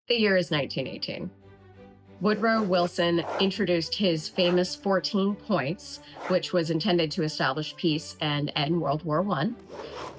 The year is 1918. Woodrow Wilson introduced his famous 14 points, which was intended to establish peace and end World War I.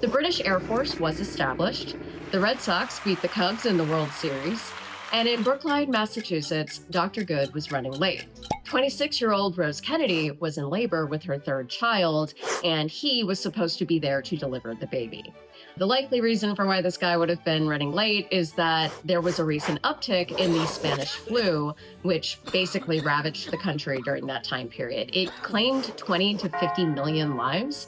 The British Air Force was established. The Red Sox beat the Cubs in the World Series. And in Brookline, Massachusetts, Dr. Good was running late. 26-year-old Rose Kennedy was in labor with her third child, and he was supposed to be there to deliver the baby. The likely reason for why this guy would have been running late is that there was a recent uptick in the Spanish flu, which basically ravaged the country during that time period. It claimed 20 to 50 million lives.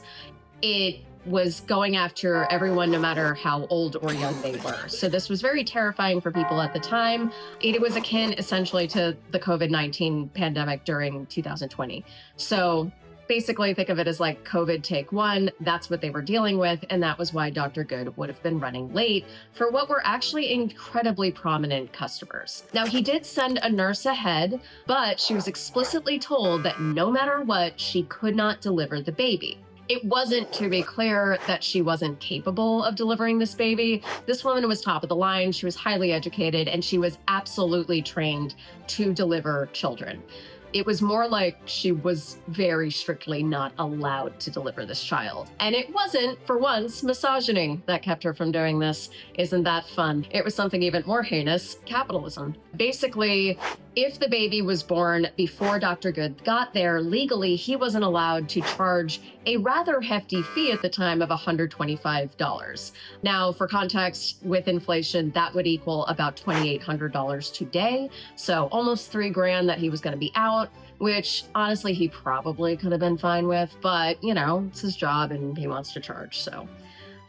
It was going after everyone, no matter how old or young they were. So this was very terrifying for people at the time. It was akin essentially to the COVID-19 pandemic during 2020. So basically think of it as like COVID take one. That's what they were dealing with. And that was why Dr. Good would have been running late for what were actually incredibly prominent customers. Now, he did send a nurse ahead, but she was explicitly told that no matter what, she could not deliver the baby. It wasn't, to be clear, that she wasn't capable of delivering this baby. This woman was top of the line. She was highly educated, and she was absolutely trained to deliver children. It was more like she was very strictly not allowed to deliver this child. And it wasn't, for once, misogyny that kept her from doing this. Isn't that fun? It was something even more heinous: capitalism. Basically, if the baby was born before Dr. Good got there, legally, he wasn't allowed to charge a rather hefty fee at the time of $125. Now, for context, with inflation, that would equal about $2,800 today. So almost $3,000 that he was going to be out, which honestly, he probably could have been fine with, but you know, it's his job and he wants to charge. So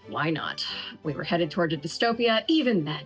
why not? We were headed toward a dystopia even then.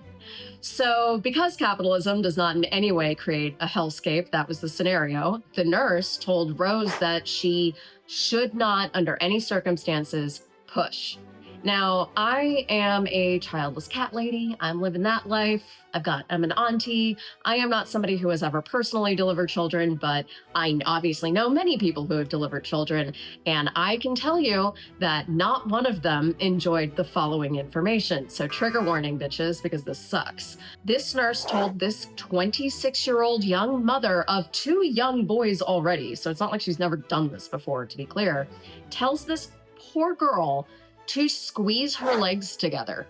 So because capitalism does not in any way create a hellscape, that was the scenario, the nurse told Rose that she should not, under any circumstances, push. Now, I am a childless cat lady. I'm living that life. I'm an auntie. I am not somebody who has ever personally delivered children, but I obviously know many people who have delivered children. And I can tell you that not one of them enjoyed the following information. So trigger warning, bitches, because this sucks. This nurse told this 26-year-old young mother of two young boys already, so it's not like she's never done this before, to be clear, tells this poor girl to squeeze her legs together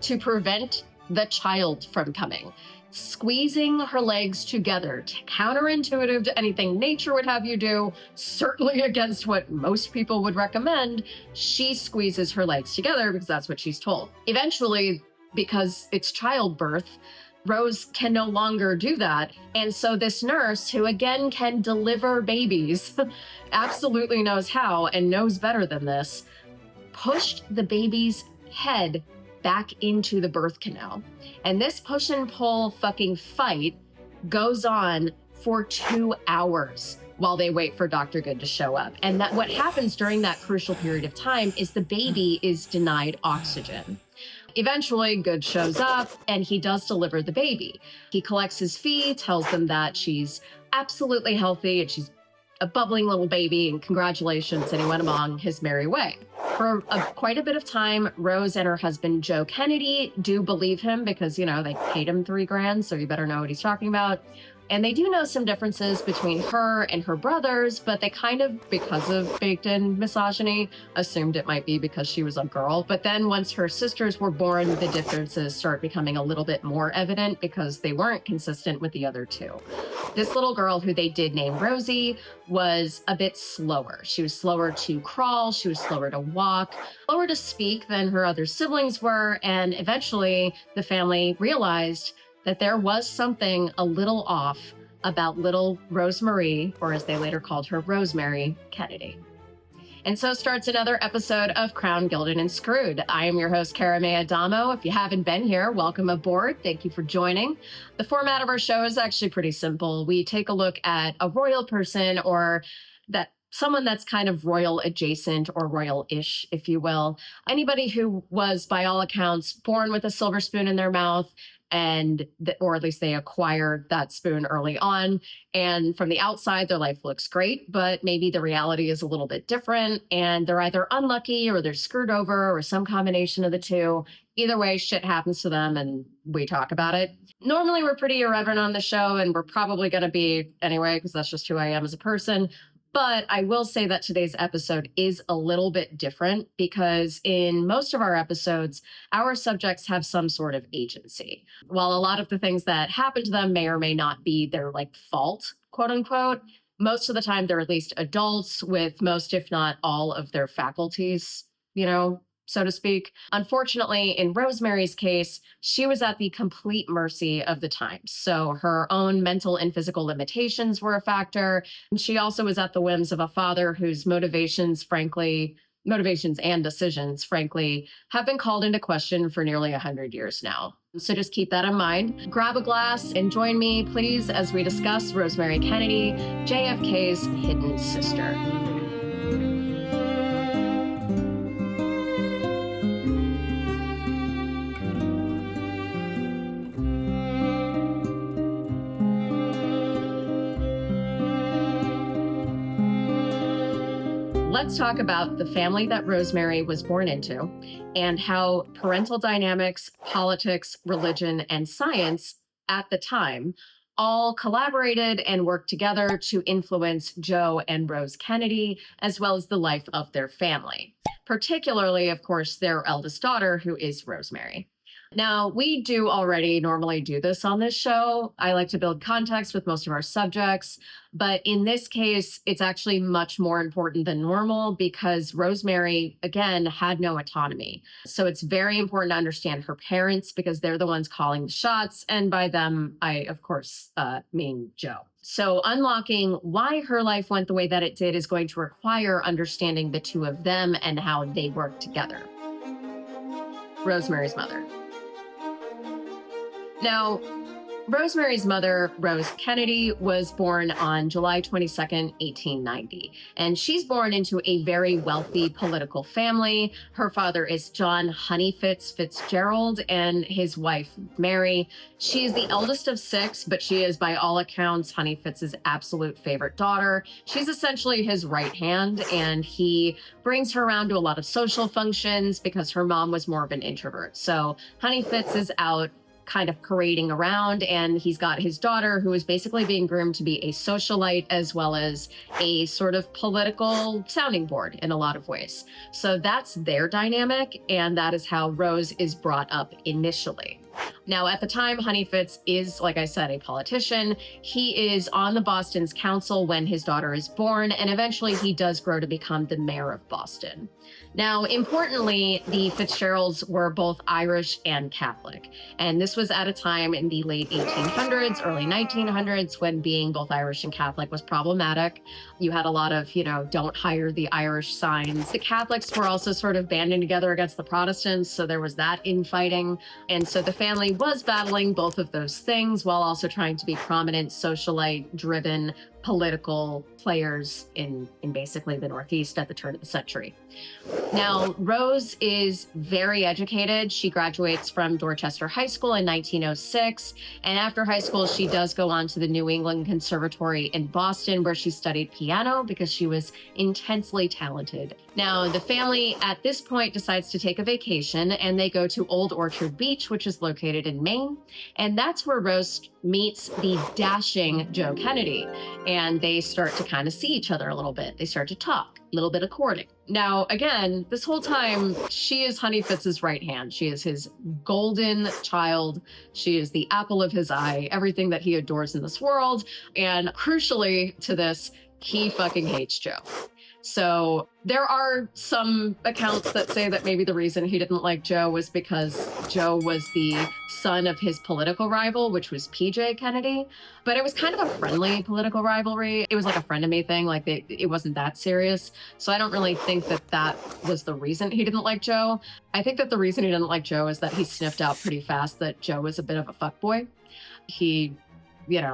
to prevent the child from coming. Squeezing her legs together, counterintuitive to anything nature would have you do, certainly against what most people would recommend. She squeezes her legs together because that's what she's told. Eventually, because it's childbirth, Rose can no longer do that. And so this nurse, who again can deliver babies, absolutely knows how and knows better than this, pushed the baby's head back into the birth canal. And this push and pull fucking fight goes on for 2 hours while they wait for Dr. Good to show up. And that what happens during that crucial period of time is the baby is denied oxygen. Eventually, Good shows up and he does deliver the baby. He collects his fee, tells them that she's absolutely healthy and she's a bubbling little baby, and congratulations, and he went along his merry way. For quite a bit of time, Rose and her husband, Joe Kennedy, do believe him because, you know, they paid him $3,000, so you better know what he's talking about. And they do know some differences between her and her brothers, but they kind of, because of baked-in misogyny, assumed it might be because she was a girl. But then once her sisters were born, the differences start becoming a little bit more evident because they weren't consistent with the other two. This little girl, who they did name Rosie, was a bit slower. She was slower to crawl, she was slower to walk, slower to speak than her other siblings were, and eventually the family realized that there was something a little off about little Rosemary, or as they later called her, Rosemary Kennedy. And so starts another episode of Crown, Gilded, and Screwed. I am your host, Cara Mae Adamo. If you haven't been here, welcome aboard. Thank you for joining. The format of our show is actually pretty simple. We take a look at a royal person, or that someone that's kind of royal adjacent or royal-ish, if you will. Anybody who was, by all accounts, born with a silver spoon in their mouth or at least they acquired that spoon early on. And from the outside, their life looks great, but maybe the reality is a little bit different. And they're either unlucky or they're screwed over or some combination of the two. Either way, shit happens to them and we talk about it. Normally, we're pretty irreverent on the show, and we're probably going to be anyway, because that's just who I am as a person. But I will say that today's episode is a little bit different because in most of our episodes, our subjects have some sort of agency. While a lot of the things that happen to them may or may not be their fault, quote unquote, most of the time they're at least adults with most, if not all, of their faculties, so to speak. Unfortunately, in Rosemary's case, she was at the complete mercy of the times. So her own mental and physical limitations were a factor. And she also was at the whims of a father whose motivations and decisions, frankly, have been called into question for nearly 100 years now. So just keep that in mind. Grab a glass and join me, please, as we discuss Rosemary Kennedy, JFK's hidden sister. Let's talk about the family that Rosemary was born into and how parental dynamics, politics, religion, and science at the time all collaborated and worked together to influence Joe and Rose Kennedy, as well as the life of their family. Particularly, of course, their eldest daughter, who is Rosemary. Now, we do already normally do this on this show. I like to build context with most of our subjects, but in this case, it's actually much more important than normal because Rosemary, again, had no autonomy. So it's very important to understand her parents because they're the ones calling the shots. And by them, I, of course, mean Joe. So unlocking why her life went the way that it did is going to require understanding the two of them and how they work together. Rosemary's mother. Now, Rosemary's mother, Rose Kennedy, was born on July 22nd, 1890. And she's born into a very wealthy political family. Her father is John Honeyfitz Fitzgerald and his wife, Mary. She is the eldest of 6, but she is, by all accounts, Honeyfitz's absolute favorite daughter. She's essentially his right hand, and he brings her around to a lot of social functions because her mom was more of an introvert. So Honeyfitz is out kind of parading around, and he's got his daughter who is basically being groomed to be a socialite as well as a sort of political sounding board in a lot of ways. So that's their dynamic, and that is how Rose is brought up initially. Now, at the time, Honeyfitz is, like I said, a politician. He is on the Boston's council when his daughter is born, and eventually he does grow to become the mayor of Boston. Now, importantly, the Fitzgeralds were both Irish and Catholic. And this was at a time in the late 1800s, early 1900s, when being both Irish and Catholic was problematic. You had a lot of, don't hire the Irish signs. The Catholics were also sort of banding together against the Protestants, so there was that infighting. And so the family was battling both of those things while also trying to be prominent, socialite-driven political players in basically the Northeast at the turn of the century. Now, Rose is very educated. She graduates from Dorchester High School in 1906. And after high school, she does go on to the New England Conservatory in Boston, where she studied piano because she was intensely talented. Now, the family at this point decides to take a vacation, and they go to Old Orchard Beach, which is located in Maine. And that's where Rose meets the dashing Joe Kennedy. And they start to kind of see each other a little bit. They start to talk, a little bit of courting. Now, again, this whole time, she is Honeyfitz's right hand. She is his golden child. She is the apple of his eye, everything that he adores in this world. And crucially to this, he fucking hates Joe. So there are some accounts that say that maybe the reason he didn't like Joe was because Joe was the son of his political rival, which was PJ Kennedy. But it was kind of a friendly political rivalry. It was like a friend of me thing. Like it wasn't that serious. So I don't really think that that was the reason he didn't like Joe. I think that the reason he didn't like Joe is that he sniffed out pretty fast that Joe was a bit of a fuckboy. He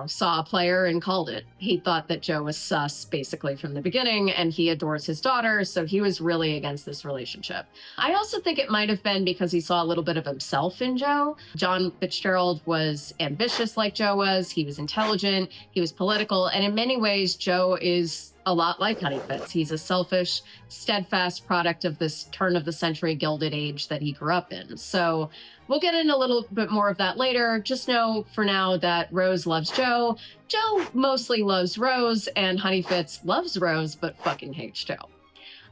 saw a player and called it. He thought that Joe was sus basically from the beginning, and he adores his daughter. So he was really against this relationship. I also think it might have been because he saw a little bit of himself in Joe. John Fitzgerald was ambitious like Joe was. He was intelligent. He was political. And in many ways, Joe is a lot like Honey Fitz. He's a selfish, steadfast product of this turn of the century Gilded Age that he grew up in. So we'll get in a little bit more of that later. Just know for now that Rose loves Joe. Joe mostly loves Rose, and Honey Fitz loves Rose, but fucking hates Joe.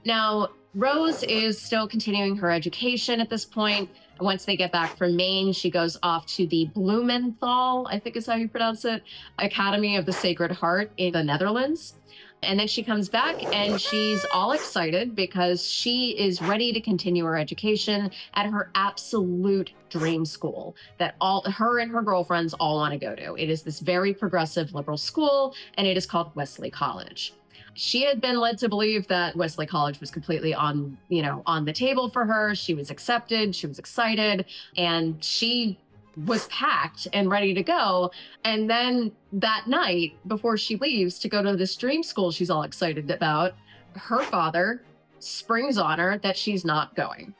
Now, Rose is still continuing her education at this point. Once they get back from Maine, she goes off to the Blumenthal, I think is how you pronounce it, Academy of the Sacred Heart in the Netherlands. And then she comes back and she's all excited because she is ready to continue her education at her absolute dream school that her and her girlfriends all want to go to. It is this very progressive liberal school, and it is called Wesley College. She had been led to believe that Wesley College was completely on the table for her. She was accepted, she was excited, and she was packed and ready to go. And then that night, before she leaves to go to this dream school she's all excited about, her father springs on her that she's not going.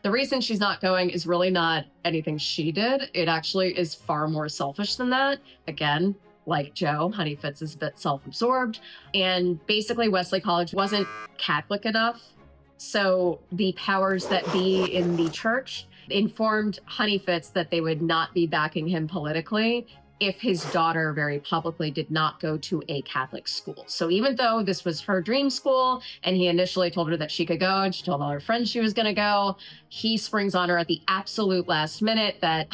The reason she's not going is really not anything she did. It actually is far more selfish than that. Again, like Joe, Honey Fitz is a bit self-absorbed. And basically, Wesley College wasn't Catholic enough. So the powers that be in the church informed Honey Fitz that they would not be backing him politically if his daughter very publicly did not go to a Catholic school. So even though this was her dream school and he initially told her that she could go and she told all her friends she was going to go, he springs on her at the absolute last minute that,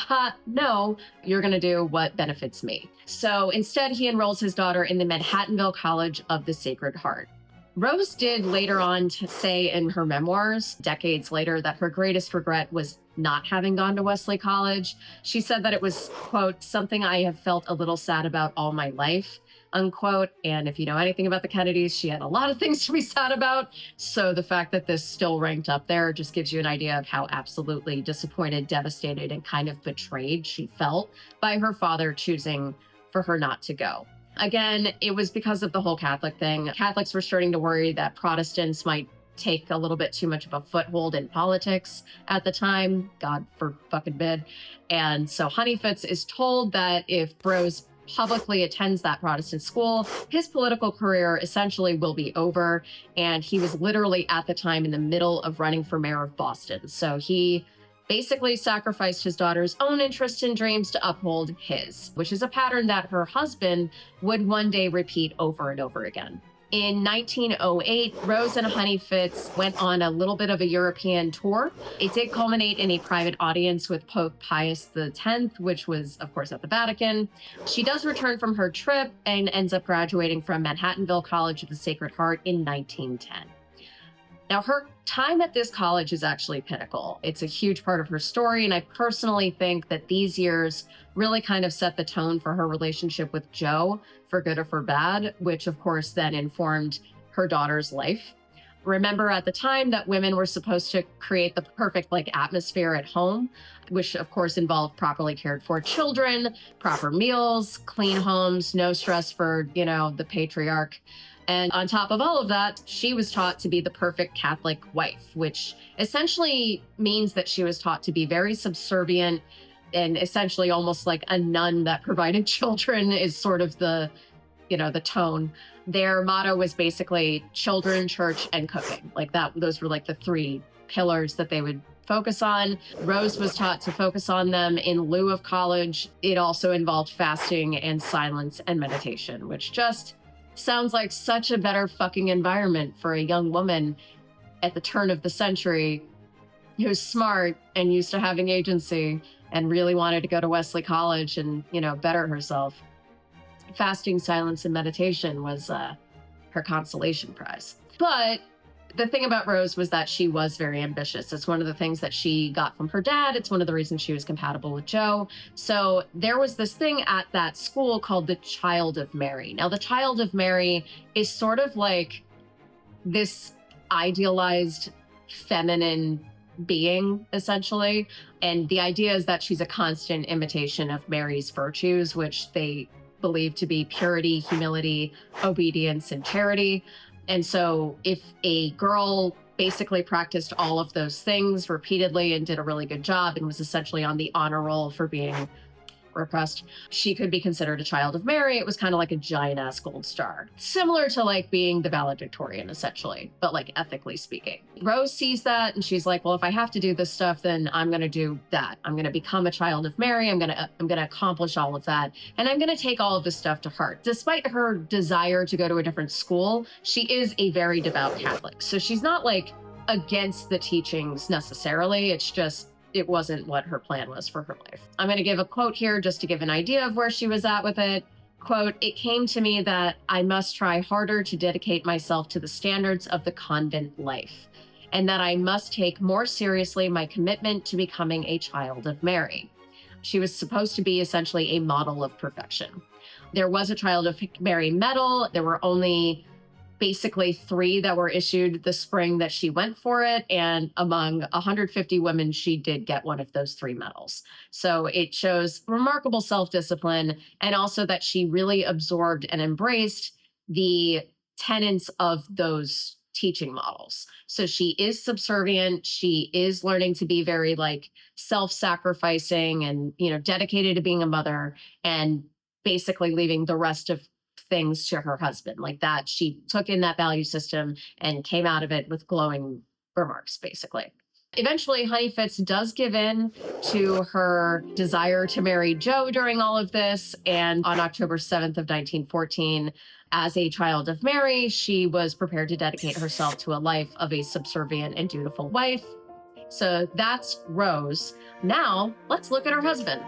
no, you're going to do what benefits me. So instead, he enrolls his daughter in the Manhattanville College of the Sacred Heart. Rose did later on to say in her memoirs, decades later, that her greatest regret was not having gone to Wesley College. She said that it was, quote, something I have felt a little sad about all my life, unquote. And if you know anything about the Kennedys, she had a lot of things to be sad about. So the fact that this still ranked up there just gives you an idea of how absolutely disappointed, devastated, and kind of betrayed she felt by her father choosing for her not to go. Again, it was because of the whole Catholic thing. Catholics were starting to worry that Protestants might take a little bit too much of a foothold in politics at the time. God for fucking bid. And so Honey Fitz is told that if Rose publicly attends that Protestant school, his political career essentially will be over. And he was literally at the time in the middle of running for mayor of Boston. So he basically sacrificed his daughter's own interests and dreams to uphold his, which is a pattern that her husband would one day repeat over and over again. In 1908, Rose and Honey Fitz went on a little bit of a European tour. It did culminate in a private audience with Pope Pius X, which was, of course, at the Vatican. She does return from her trip and ends up graduating from Manhattanville College of the Sacred Heart in 1910. Now, her time at this college is actually pinnacle. It's a huge part of her story, and I personally think that these years really kind of set the tone for her relationship with Joe, for good or for bad, which of course then informed her daughter's life. Remember at the time that women were supposed to create the perfect atmosphere at home, which of course involved properly cared for children, proper meals, clean homes, no stress for, the patriarch. And on top of all of that, she was taught to be the perfect Catholic wife, which essentially means that she was taught to be very subservient and essentially almost like a nun that provided children is sort of the tone. Their motto was basically children, church, and cooking. Those were the three pillars that they would focus on. Rose was taught to focus on them in lieu of college. It also involved fasting and silence and meditation, which just sounds like such a better fucking environment for a young woman at the turn of the century who's smart and used to having agency and really wanted to go to Wesley College and, better herself. Fasting, silence, and meditation was her consolation prize. But the thing about Rose was that she was very ambitious. It's one of the things that she got from her dad. It's one of the reasons she was compatible with Joe. So there was this thing at that school called the Child of Mary. Now, the Child of Mary is sort of like this idealized feminine being, essentially. And the idea is that she's a constant imitation of Mary's virtues, which they believed to be purity, humility, obedience, and charity. And so if a girl basically practiced all of those things repeatedly and did a really good job and was essentially on the honor roll for being repressed, she could be considered a child of Mary. It was kind of like a giant ass gold star, similar to like being the valedictorian, essentially, but like ethically speaking. Rose sees that and she's like, well, if I have to do this stuff, then I'm going to do that. I'm going to become a child of Mary. I'm going to accomplish all of that. And I'm going to take all of this stuff to heart. Despite her desire to go to a different school, she is a very devout Catholic. So she's not like against the teachings necessarily. It's just, it wasn't what her plan was for her life. I'm going to give a quote here just to give an idea of where she was at with it. Quote, "It came to me that I must try harder to dedicate myself to the standards of the convent life, and that I must take more seriously my commitment to becoming a child of Mary." She was supposed to be essentially a model of perfection. There was a Child of Mary medal. There were only basically 3 that were issued the spring that she went for it. And among 150 women, she did get one of those 3 medals. So it shows remarkable self-discipline, and also that she really absorbed and embraced the tenets of those teaching models. So she is subservient. She is learning to be very like self-sacrificing and, dedicated to being a mother, and basically leaving the rest of things to her husband. Like that, she took in that value system and came out of it with glowing remarks, basically. Eventually, Honeyfitz does give in to her desire to marry Joe during all of this. And on October 7th of 1914, as a child of Mary, she was prepared to dedicate herself to a life of a subservient and dutiful wife. So that's Rose. Now, let's look at her husband.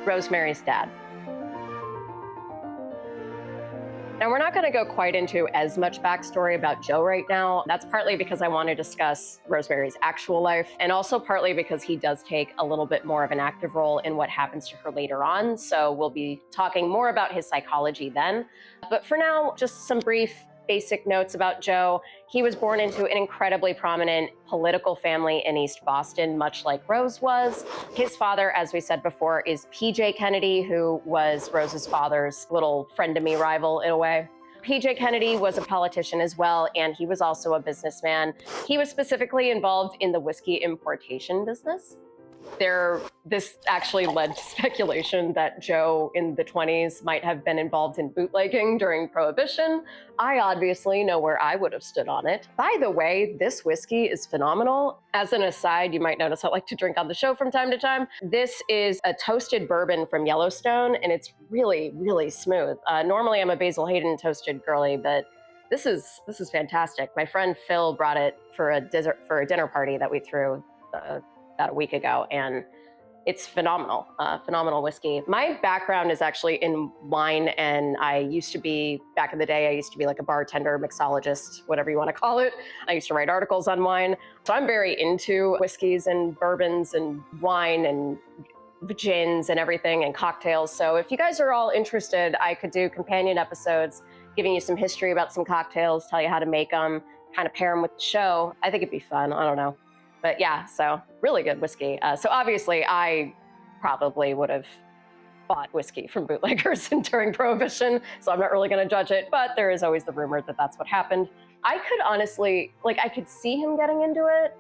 Rosemary's dad. Now, we're not going to go quite into as much backstory about Joe right now. That's partly because I want to discuss Rosemary's actual life, and also partly because he does take a little bit more of an active role in what happens to her later on. So we'll be talking more about his psychology then. But for now, just some brief basic notes about Joe. He was born into an incredibly prominent political family in East Boston, much like Rose was. His father, as we said before, is P.J. Kennedy, who was Rose's father's little friend-to-me rival in a way. P.J. Kennedy was a politician as well, and he was also a businessman. He was specifically involved in the whiskey importation business. This actually led to speculation that Joe in the 20s might have been involved in bootlegging during Prohibition. I obviously know where I would have stood on it. By the way, this whiskey is phenomenal. As an aside, you might notice I like to drink on the show from time to time. This is a toasted bourbon from Yellowstone, and it's really, really smooth. Normally, I'm a Basil Hayden toasted girly, but this is fantastic. My friend Phil brought it for a dinner party that we threw about a week ago, and it's phenomenal, phenomenal whiskey. My background is actually in wine, and back in the day, I used to be like a bartender, mixologist, whatever you want to call it. I used to write articles on wine. So I'm very into whiskeys and bourbons and wine and gins and everything and cocktails. So if you guys are all interested, I could do companion episodes giving you some history about some cocktails, tell you how to make them, kind of pair them with the show. I think it'd be fun. I don't know. But yeah, so really good whiskey. So obviously I probably would have bought whiskey from bootleggers during Prohibition, so I'm not really going to judge it, but there is always the rumor that that's what happened. I could honestly, I could see him getting into it,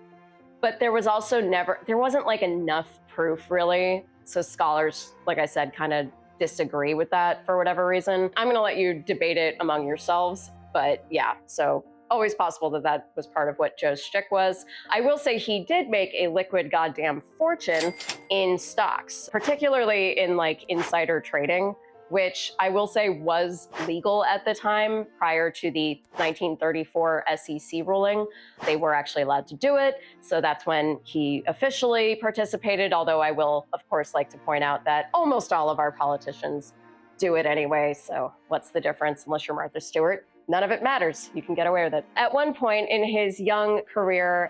but there wasn't like enough proof really. So scholars, like I said, kind of disagree with that for whatever reason. I'm going to let you debate it among yourselves, but yeah, so always possible that was part of what Joe's shtick was. I will say he did make a liquid goddamn fortune in stocks, particularly in insider trading, which I will say was legal at the time prior to the 1934 SEC ruling. They were actually allowed to do it. So that's when he officially participated, although I will, of course, like to point out that almost all of our politicians do it anyway. So what's the difference unless you're Martha Stewart? None of it matters. You can get away with it. At one point in his young career,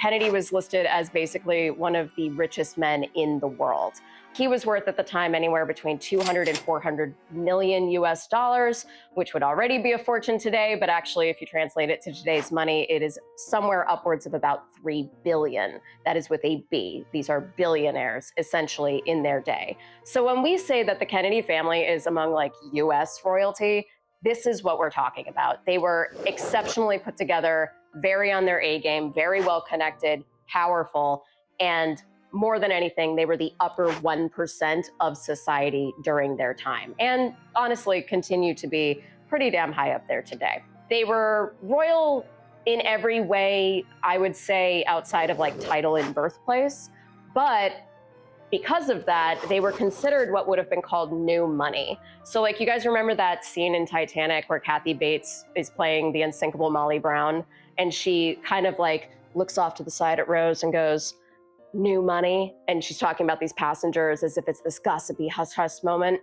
Kennedy was listed as basically one of the richest men in the world. He was worth at the time anywhere between 200 and 400 million US dollars, which would already be a fortune today. But actually, if you translate it to today's money, it is somewhere upwards of about 3 billion. That is with a B. These are billionaires essentially in their day. So when we say that the Kennedy family is among like US royalty, this is what we're talking about. They were exceptionally put together, very on their A game, very well connected, powerful, and more than anything, they were the upper 1% of society during their time, and honestly continue to be pretty damn high up there today. They were royal in every way, I would say, outside of like title and birthplace, but because of that, they were considered what would have been called new money. So like, you guys remember that scene in Titanic where Kathy Bates is playing the unsinkable Molly Brown, and she kind of like looks off to the side at Rose and goes, new money, and she's talking about these passengers as if it's this gossipy hush-hush moment.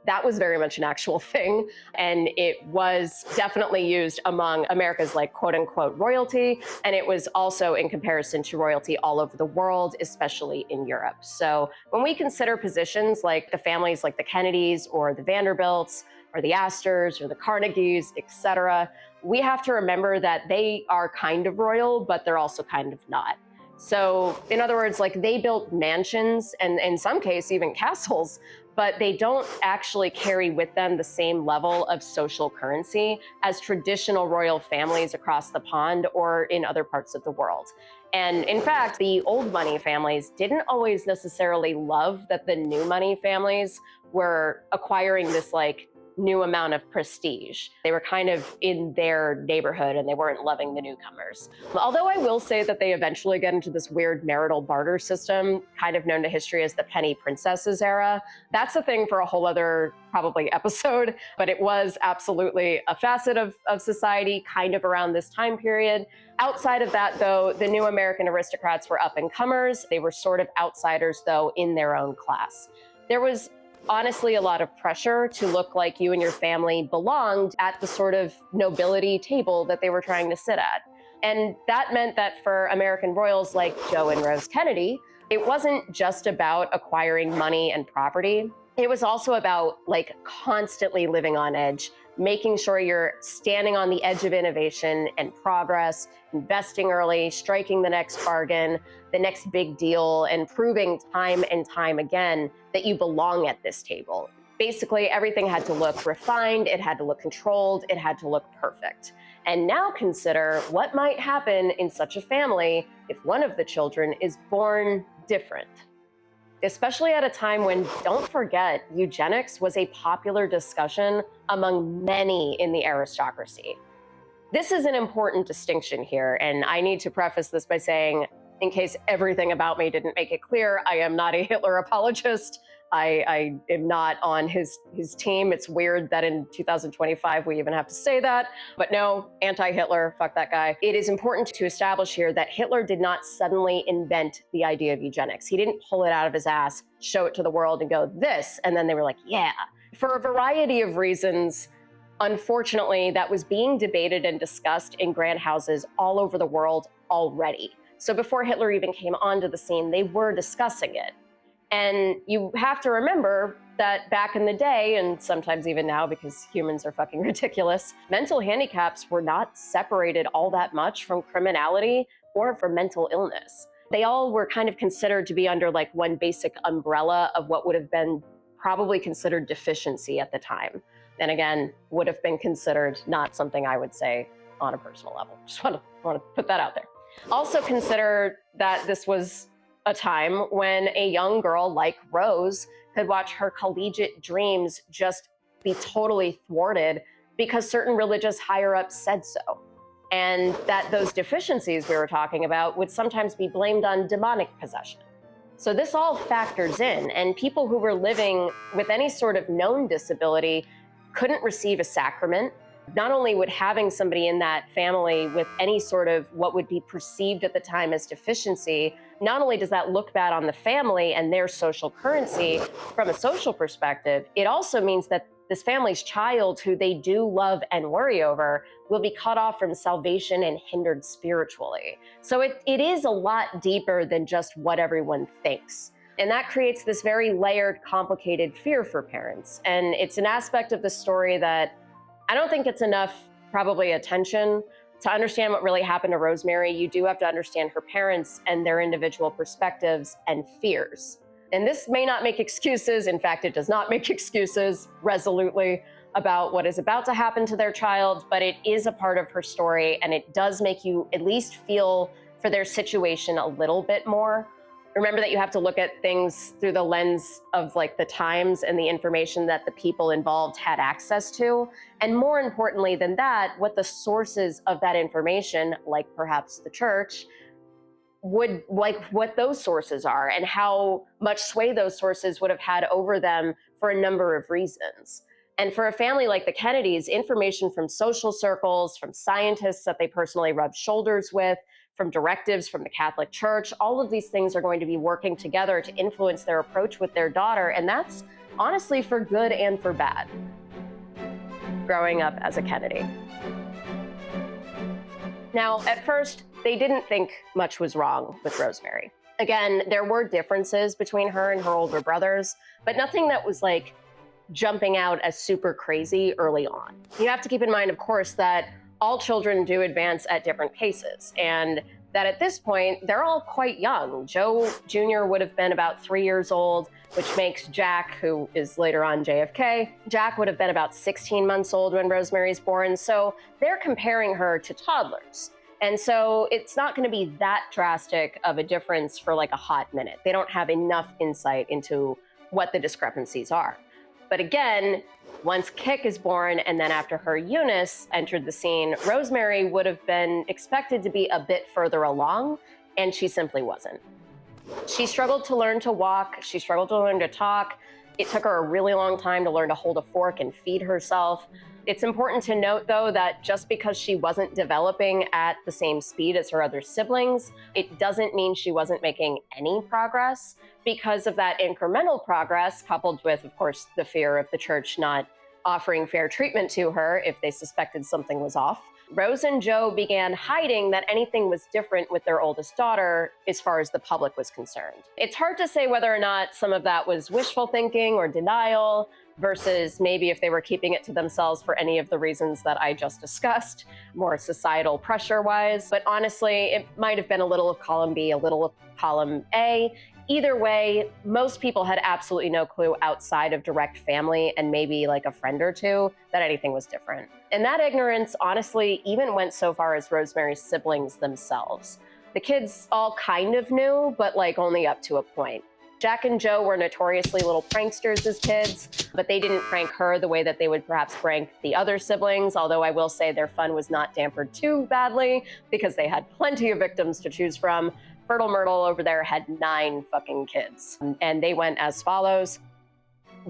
That was very much an actual thing, and it was definitely used among America's like quote unquote royalty, and it was also in comparison to royalty all over the world, especially in Europe. So when we consider positions like the families like the Kennedys or the Vanderbilts or the Astors or the Carnegies, etc., we have to remember that they are kind of royal, but they're also kind of not. So in other words, like, they built mansions and in some cases even castles, but they don't actually carry with them the same level of social currency as traditional royal families across the pond or in other parts of the world. And in fact, the old money families didn't always necessarily love that the new money families were acquiring this like new amount of prestige. They were kind of in their neighborhood and they weren't loving the newcomers. Although I will say that they eventually get into this weird marital barter system, kind of known to history as the penny princesses era. That's a thing for a whole other probably episode, but it was absolutely a facet of society kind of around this time period. Outside of that, though, the new American aristocrats were up-and-comers. They were sort of outsiders, though, in their own class. There was honestly a lot of pressure to look like you and your family belonged at the sort of nobility table that they were trying to sit at. And that meant that for American royals like Joe and Rose Kennedy, it wasn't just about acquiring money and property. It was also about like constantly living on edge, making sure you're standing on the edge of innovation and progress, investing early, striking the next bargain, the next big deal, and proving time and time again that you belong at this table. Basically, everything had to look refined, it had to look controlled, it had to look perfect. And now consider what might happen in such a family if one of the children is born different. Especially at a time when, don't forget, eugenics was a popular discussion among many in the aristocracy. This is an important distinction here, and I need to preface this by saying, in case everything about me didn't make it clear, I am not a Hitler apologist. I am not on his team. It's weird that in 2025 we even have to say that, but no, anti-Hitler, fuck that guy. It is important to establish here that Hitler did not suddenly invent the idea of eugenics. He didn't pull it out of his ass, show it to the world and go, this, and then they were like, yeah. For a variety of reasons, unfortunately, that was being debated and discussed in grand houses all over the world already. So before Hitler even came onto the scene, they were discussing it. And you have to remember that back in the day, and sometimes even now because humans are fucking ridiculous, mental handicaps were not separated all that much from criminality or from mental illness. They all were kind of considered to be under like one basic umbrella of what would have been probably considered deficiency at the time. And again, would have been considered not something I would say on a personal level. Just want to put that out there. Also consider that this was a time when a young girl like Rose could watch her collegiate dreams just be totally thwarted because certain religious higher-ups said so. And that those deficiencies we were talking about would sometimes be blamed on demonic possession. So this all factors in, and people who were living with any sort of known disability couldn't receive a sacrament. Not only would having somebody in that family with any sort of what would be perceived at the time as deficiency, not only does that look bad on the family and their social currency from a social perspective, it also means that this family's child, who they do love and worry over, will be cut off from salvation and hindered spiritually. So it is a lot deeper than just what everyone thinks. And that creates this very layered, complicated fear for parents. And it's an aspect of the story that I don't think it's enough, probably, attention. To understand what really happened to Rosemary, you do have to understand her parents and their individual perspectives and fears. And this may not make excuses. In fact, it does not make excuses resolutely about what is about to happen to their child, but it is a part of her story, and it does make you at least feel for their situation a little bit more. Remember that you have to look at things through the lens of like the times and the information that the people involved had access to. And more importantly than that, what the sources of that information, like perhaps the church, would like what those sources are and how much sway those sources would have had over them for a number of reasons. And for a family like the Kennedys, information from social circles, from scientists that they personally rubbed shoulders with, from directives from the Catholic Church, all of these things are going to be working together to influence their approach with their daughter. And that's honestly for good and for bad, growing up as a Kennedy. Now, at first, they didn't think much was wrong with Rosemary. Again, there were differences between her and her older brothers, but nothing that was like jumping out as super crazy early on. You have to keep in mind, of course, that all children do advance at different paces, and that at this point, they're all quite young. Joe Jr. would have been about 3 years old, which makes Jack, who is later on JFK, Jack would have been about 16 months old when Rosemary's born. So they're comparing her to toddlers. And so it's not going to be that drastic of a difference for like a hot minute. They don't have enough insight into what the discrepancies are. But again, once Kick is born, and then after her Eunice entered the scene, Rosemary would have been expected to be a bit further along, and she simply wasn't. She struggled to learn to walk. She struggled to learn to talk. It took her a really long time to learn to hold a fork and feed herself. It's important to note, though, that just because she wasn't developing at the same speed as her other siblings, it doesn't mean she wasn't making any progress. Because of that incremental progress, coupled with, of course, the fear of the church not offering fair treatment to her if they suspected something was off, Rose and Joe began hiding that anything was different with their oldest daughter as far as the public was concerned. It's hard to say whether or not some of that was wishful thinking or denial, versus maybe if they were keeping it to themselves for any of the reasons that I just discussed, more societal pressure-wise. But honestly, it might have been a little of column B, a little of column A. Either way, most people had absolutely no clue outside of direct family and maybe like a friend or two that anything was different. And that ignorance, honestly, even went so far as Rosemary's siblings themselves. The kids all kind of knew, but like only up to a point. Jack and Joe were notoriously little pranksters as kids, but they didn't prank her the way that they would perhaps prank the other siblings, although I will say their fun was not dampered too badly because they had plenty of victims to choose from. Fertile Myrtle over there had 9 fucking kids, and they went as follows.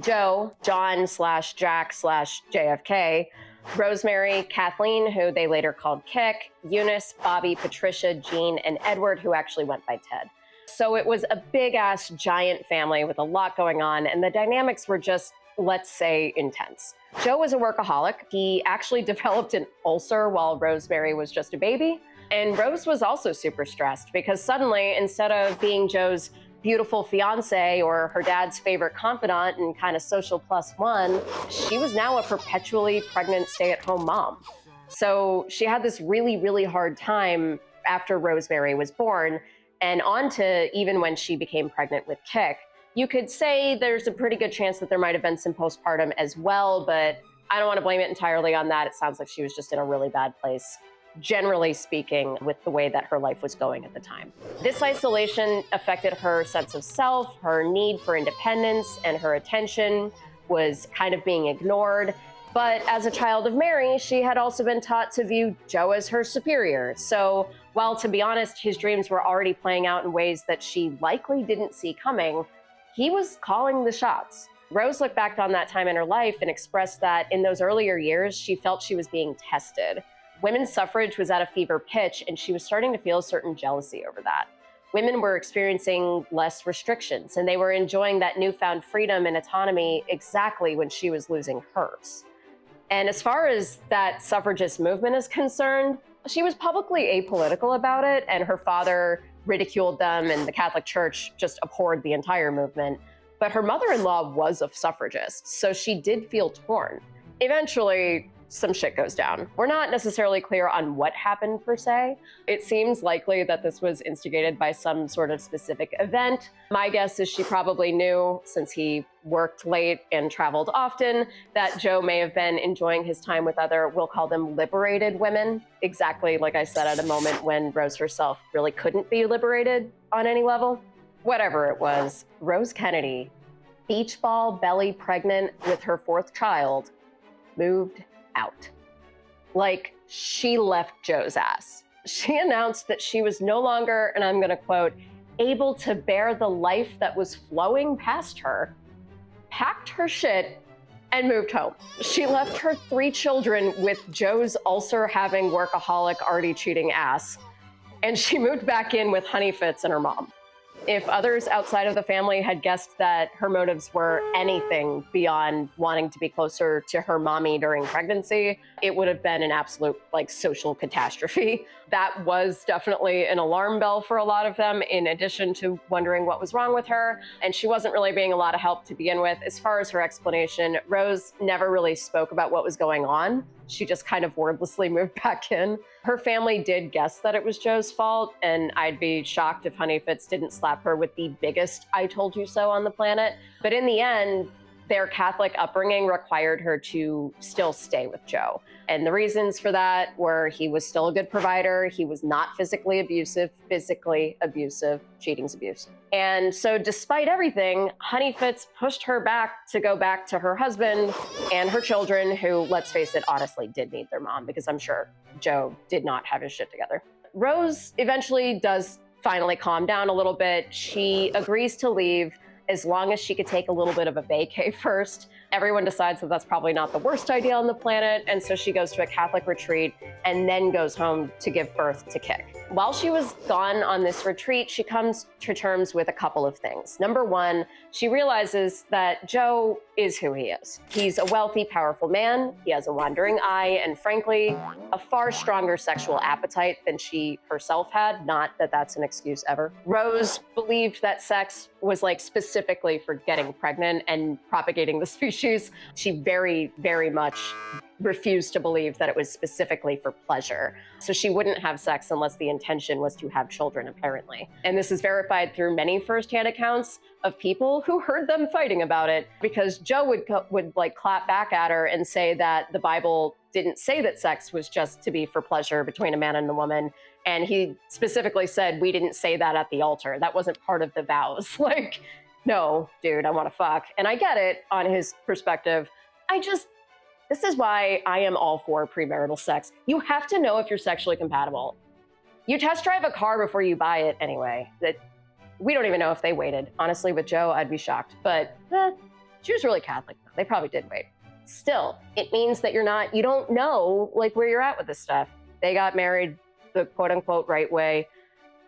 Joe, John/Jack/JFK, Rosemary, Kathleen, who they later called Kick, Eunice, Bobby, Patricia, Jean, and Edward, who actually went by Ted. So it was a big-ass giant family with a lot going on, and the dynamics were just, let's say, intense. Joe was a workaholic. He actually developed an ulcer while Rosemary was just a baby. And Rose was also super stressed because suddenly, instead of being Joe's beautiful fiance or her dad's favorite confidant and kind of social +1, she was now a perpetually pregnant stay-at-home mom. So she had this really, really hard time after Rosemary was born, and on to even when she became pregnant with Kick. You could say there's a pretty good chance that there might have been some postpartum as well, but I don't want to blame it entirely on that. It sounds like she was just in a really bad place, generally speaking, with the way that her life was going at the time. This isolation affected her sense of self, her need for independence, and her attention was kind of being ignored. But as a child of Mary, she had also been taught to view Joe as her superior. So while, to be honest, his dreams were already playing out in ways that she likely didn't see coming, he was calling the shots. Rose looked back on that time in her life and expressed that in those earlier years, she felt she was being tested. Women's suffrage was at a fever pitch, and she was starting to feel a certain jealousy over that. women were experiencing less restrictions and they were enjoying that newfound freedom and autonomy exactly when she was losing hers. And as far as that suffragist movement is concerned, she was publicly apolitical about it, and her father ridiculed them, and the Catholic Church just abhorred the entire movement. But her mother-in-law was a suffragist, so she did feel torn. Eventually, some shit goes down. We're not necessarily clear on what happened per se. It seems likely that this was instigated by some sort of specific event. My guess is she probably knew, since he worked late and traveled often, that Joe may have been enjoying his time with other, we'll call them liberated women. Exactly like I said, at a moment when Rose herself really couldn't be liberated on any level. Whatever it was, Rose Kennedy, beach ball belly pregnant with her fourth child, moved out. Like, she left Joe's ass. She announced that she was no longer, and I'm going to quote, able to bear the life that was flowing past her, packed her shit, and moved home. She left her 3 children with Joe's ulcer-having workaholic, already cheating ass, and she moved back in with honey fits and her mom. If others outside of the family had guessed that her motives were anything beyond wanting to be closer to her mommy during pregnancy, it would have been an absolute social catastrophe. That was definitely an alarm bell for a lot of them, in addition to wondering what was wrong with her. And she wasn't really being a lot of help to begin with. As far as her explanation, Rose never really spoke about what was going on. She just kind of wordlessly moved back in. Her family did guess that it was Joe's fault, and I'd be shocked if Honey Fitz didn't slap her with the biggest "I told you so" on the planet. But in the end, their Catholic upbringing required her to still stay with Joe. And the reasons for that were he was still a good provider, he was not physically abusive, cheating's abuse. And so despite everything, Honey Fitz pushed her back to go back to her husband and her children, who, let's face it, honestly did need their mom, because I'm sure Joe did not have his shit together. Rose eventually does finally calm down a little bit. She agrees to leave as long as she could take a little bit of a vacay first. Everyone decides that that's probably not the worst idea on the planet, and so she goes to a Catholic retreat and then goes home to give birth to Kick. While she was gone on this retreat, she comes to terms with a couple of things. Number one, she realizes that Joe is who he is. He's a wealthy, powerful man. He has a wandering eye, and frankly, a far stronger sexual appetite than she herself had. Not that that's an excuse ever. Rose believed that sex was specifically for getting pregnant and propagating the species. She very, very much refused to believe that it was specifically for pleasure. So she wouldn't have sex unless the intention was to have children, apparently. And this is verified through many firsthand accounts of people who heard them fighting about it, because Joe would clap back at her and say that the Bible didn't say that sex was just to be for pleasure between a man and a woman. And he specifically said, we didn't say that at the altar. That wasn't part of the vows. No, dude, I want to fuck. And I get it on his perspective. This is why I am all for premarital sex. You have to know if you're sexually compatible. You test drive a car before you buy it anyway. We don't even know if they waited. Honestly, with Joe, I'd be shocked. But she was really Catholic. They probably did wait. Still, it means that you don't know where you're at with this stuff. They got married the quote unquote right way,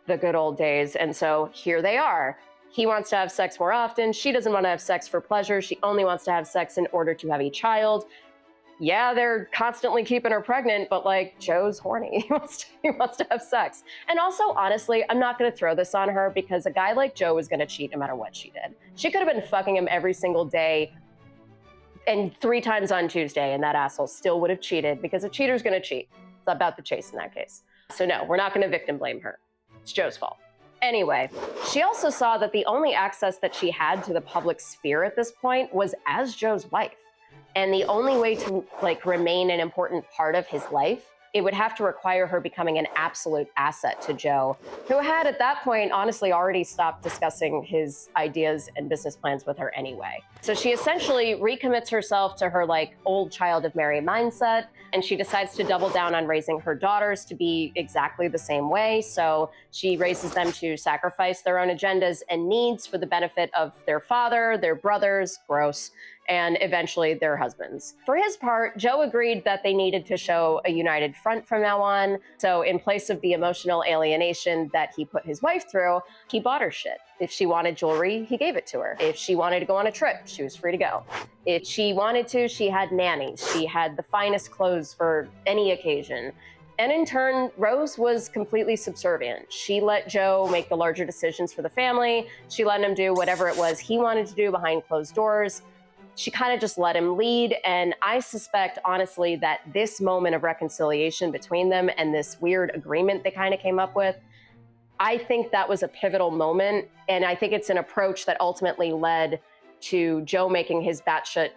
the good old days. And so here they are. He wants to have sex more often. She doesn't want to have sex for pleasure. She only wants to have sex in order to have a child. Yeah, they're constantly keeping her pregnant, but Joe's horny. He wants to have sex. And also, honestly, I'm not going to throw this on her, because a guy like Joe was going to cheat no matter what she did. She could have been fucking him every single day and 3 times on Tuesday, and that asshole still would have cheated, because a cheater's going to cheat. It's about the chase in that case. So no, we're not going to victim blame her. It's Joe's fault. Anyway, she also saw that the only access that she had to the public sphere at this point was as Joe's wife. And the only way to remain an important part of his life, it would have to require her becoming an absolute asset to Joe, who had at that point honestly already stopped discussing his ideas and business plans with her anyway. So she essentially recommits herself to her old child of Mary mindset, and she decides to double down on raising her daughters to be exactly the same way. So she raises them to sacrifice their own agendas and needs for the benefit of their father, their brothers, gross, and eventually their husbands. For his part, Joe agreed that they needed to show a united front from now on. So in place of the emotional alienation that he put his wife through, he bought her shit. If she wanted jewelry, he gave it to her. If she wanted to go on a trip, she was free to go. If she wanted to, she had nannies. She had the finest clothes for any occasion. And in turn, Rose was completely subservient. She let Joe make the larger decisions for the family. She let him do whatever it was he wanted to do behind closed doors. She kind of just let him lead. And I suspect, honestly, that this moment of reconciliation between them and this weird agreement they kind of came up with, I think that was a pivotal moment. And I think it's an approach that ultimately led to Joe making his batshit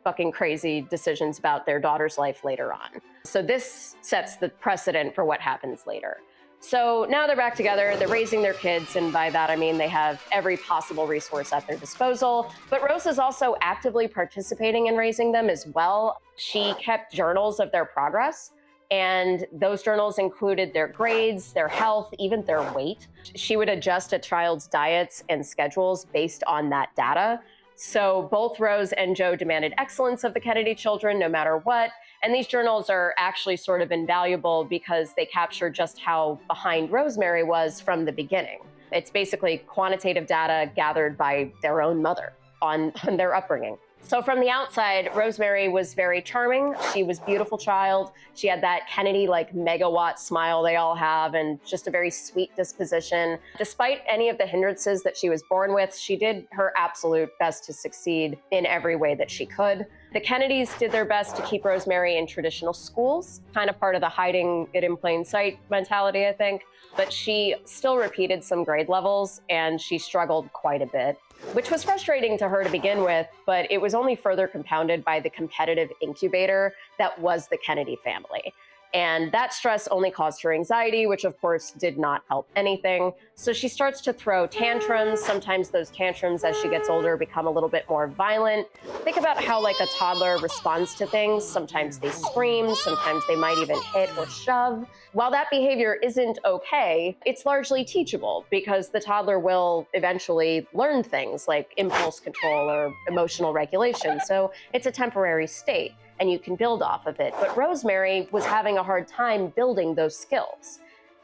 fucking crazy decisions about their daughter's life later on. So this sets the precedent for what happens later. So now they're back together, they're raising their kids, and by that I mean they have every possible resource at their disposal. But Rose is also actively participating in raising them as well. She kept journals of their progress, and those journals included their grades, their health, even their weight. She would adjust a child's diets and schedules based on that data. So both Rose and Joe demanded excellence of the Kennedy children no matter what. And these journals are actually sort of invaluable because they capture just how behind Rosemary was from the beginning. It's basically quantitative data gathered by their own mother on their upbringing. So from the outside, Rosemary was very charming. She was a beautiful child. She had that Kennedy-like megawatt smile they all have and just a very sweet disposition. Despite any of the hindrances that she was born with, she did her absolute best to succeed in every way that she could. The Kennedys did their best to keep Rosemary in traditional schools, kind of part of the hiding it in plain sight mentality, I think. But she still repeated some grade levels and she struggled quite a bit, which was frustrating to her to begin with, but it was only further compounded by the competitive incubator that was the Kennedy family. And that stress only caused her anxiety, which of course did not help anything. So she starts to throw tantrums. Sometimes those tantrums, as she gets older, become a little bit more violent. Think about how like a toddler responds to things. Sometimes they scream, sometimes they might even hit or shove. While that behavior isn't okay, it's largely teachable because the toddler will eventually learn things like impulse control or emotional regulation. So it's a temporary state and you can build off of it. But Rosemary was having a hard time building those skills.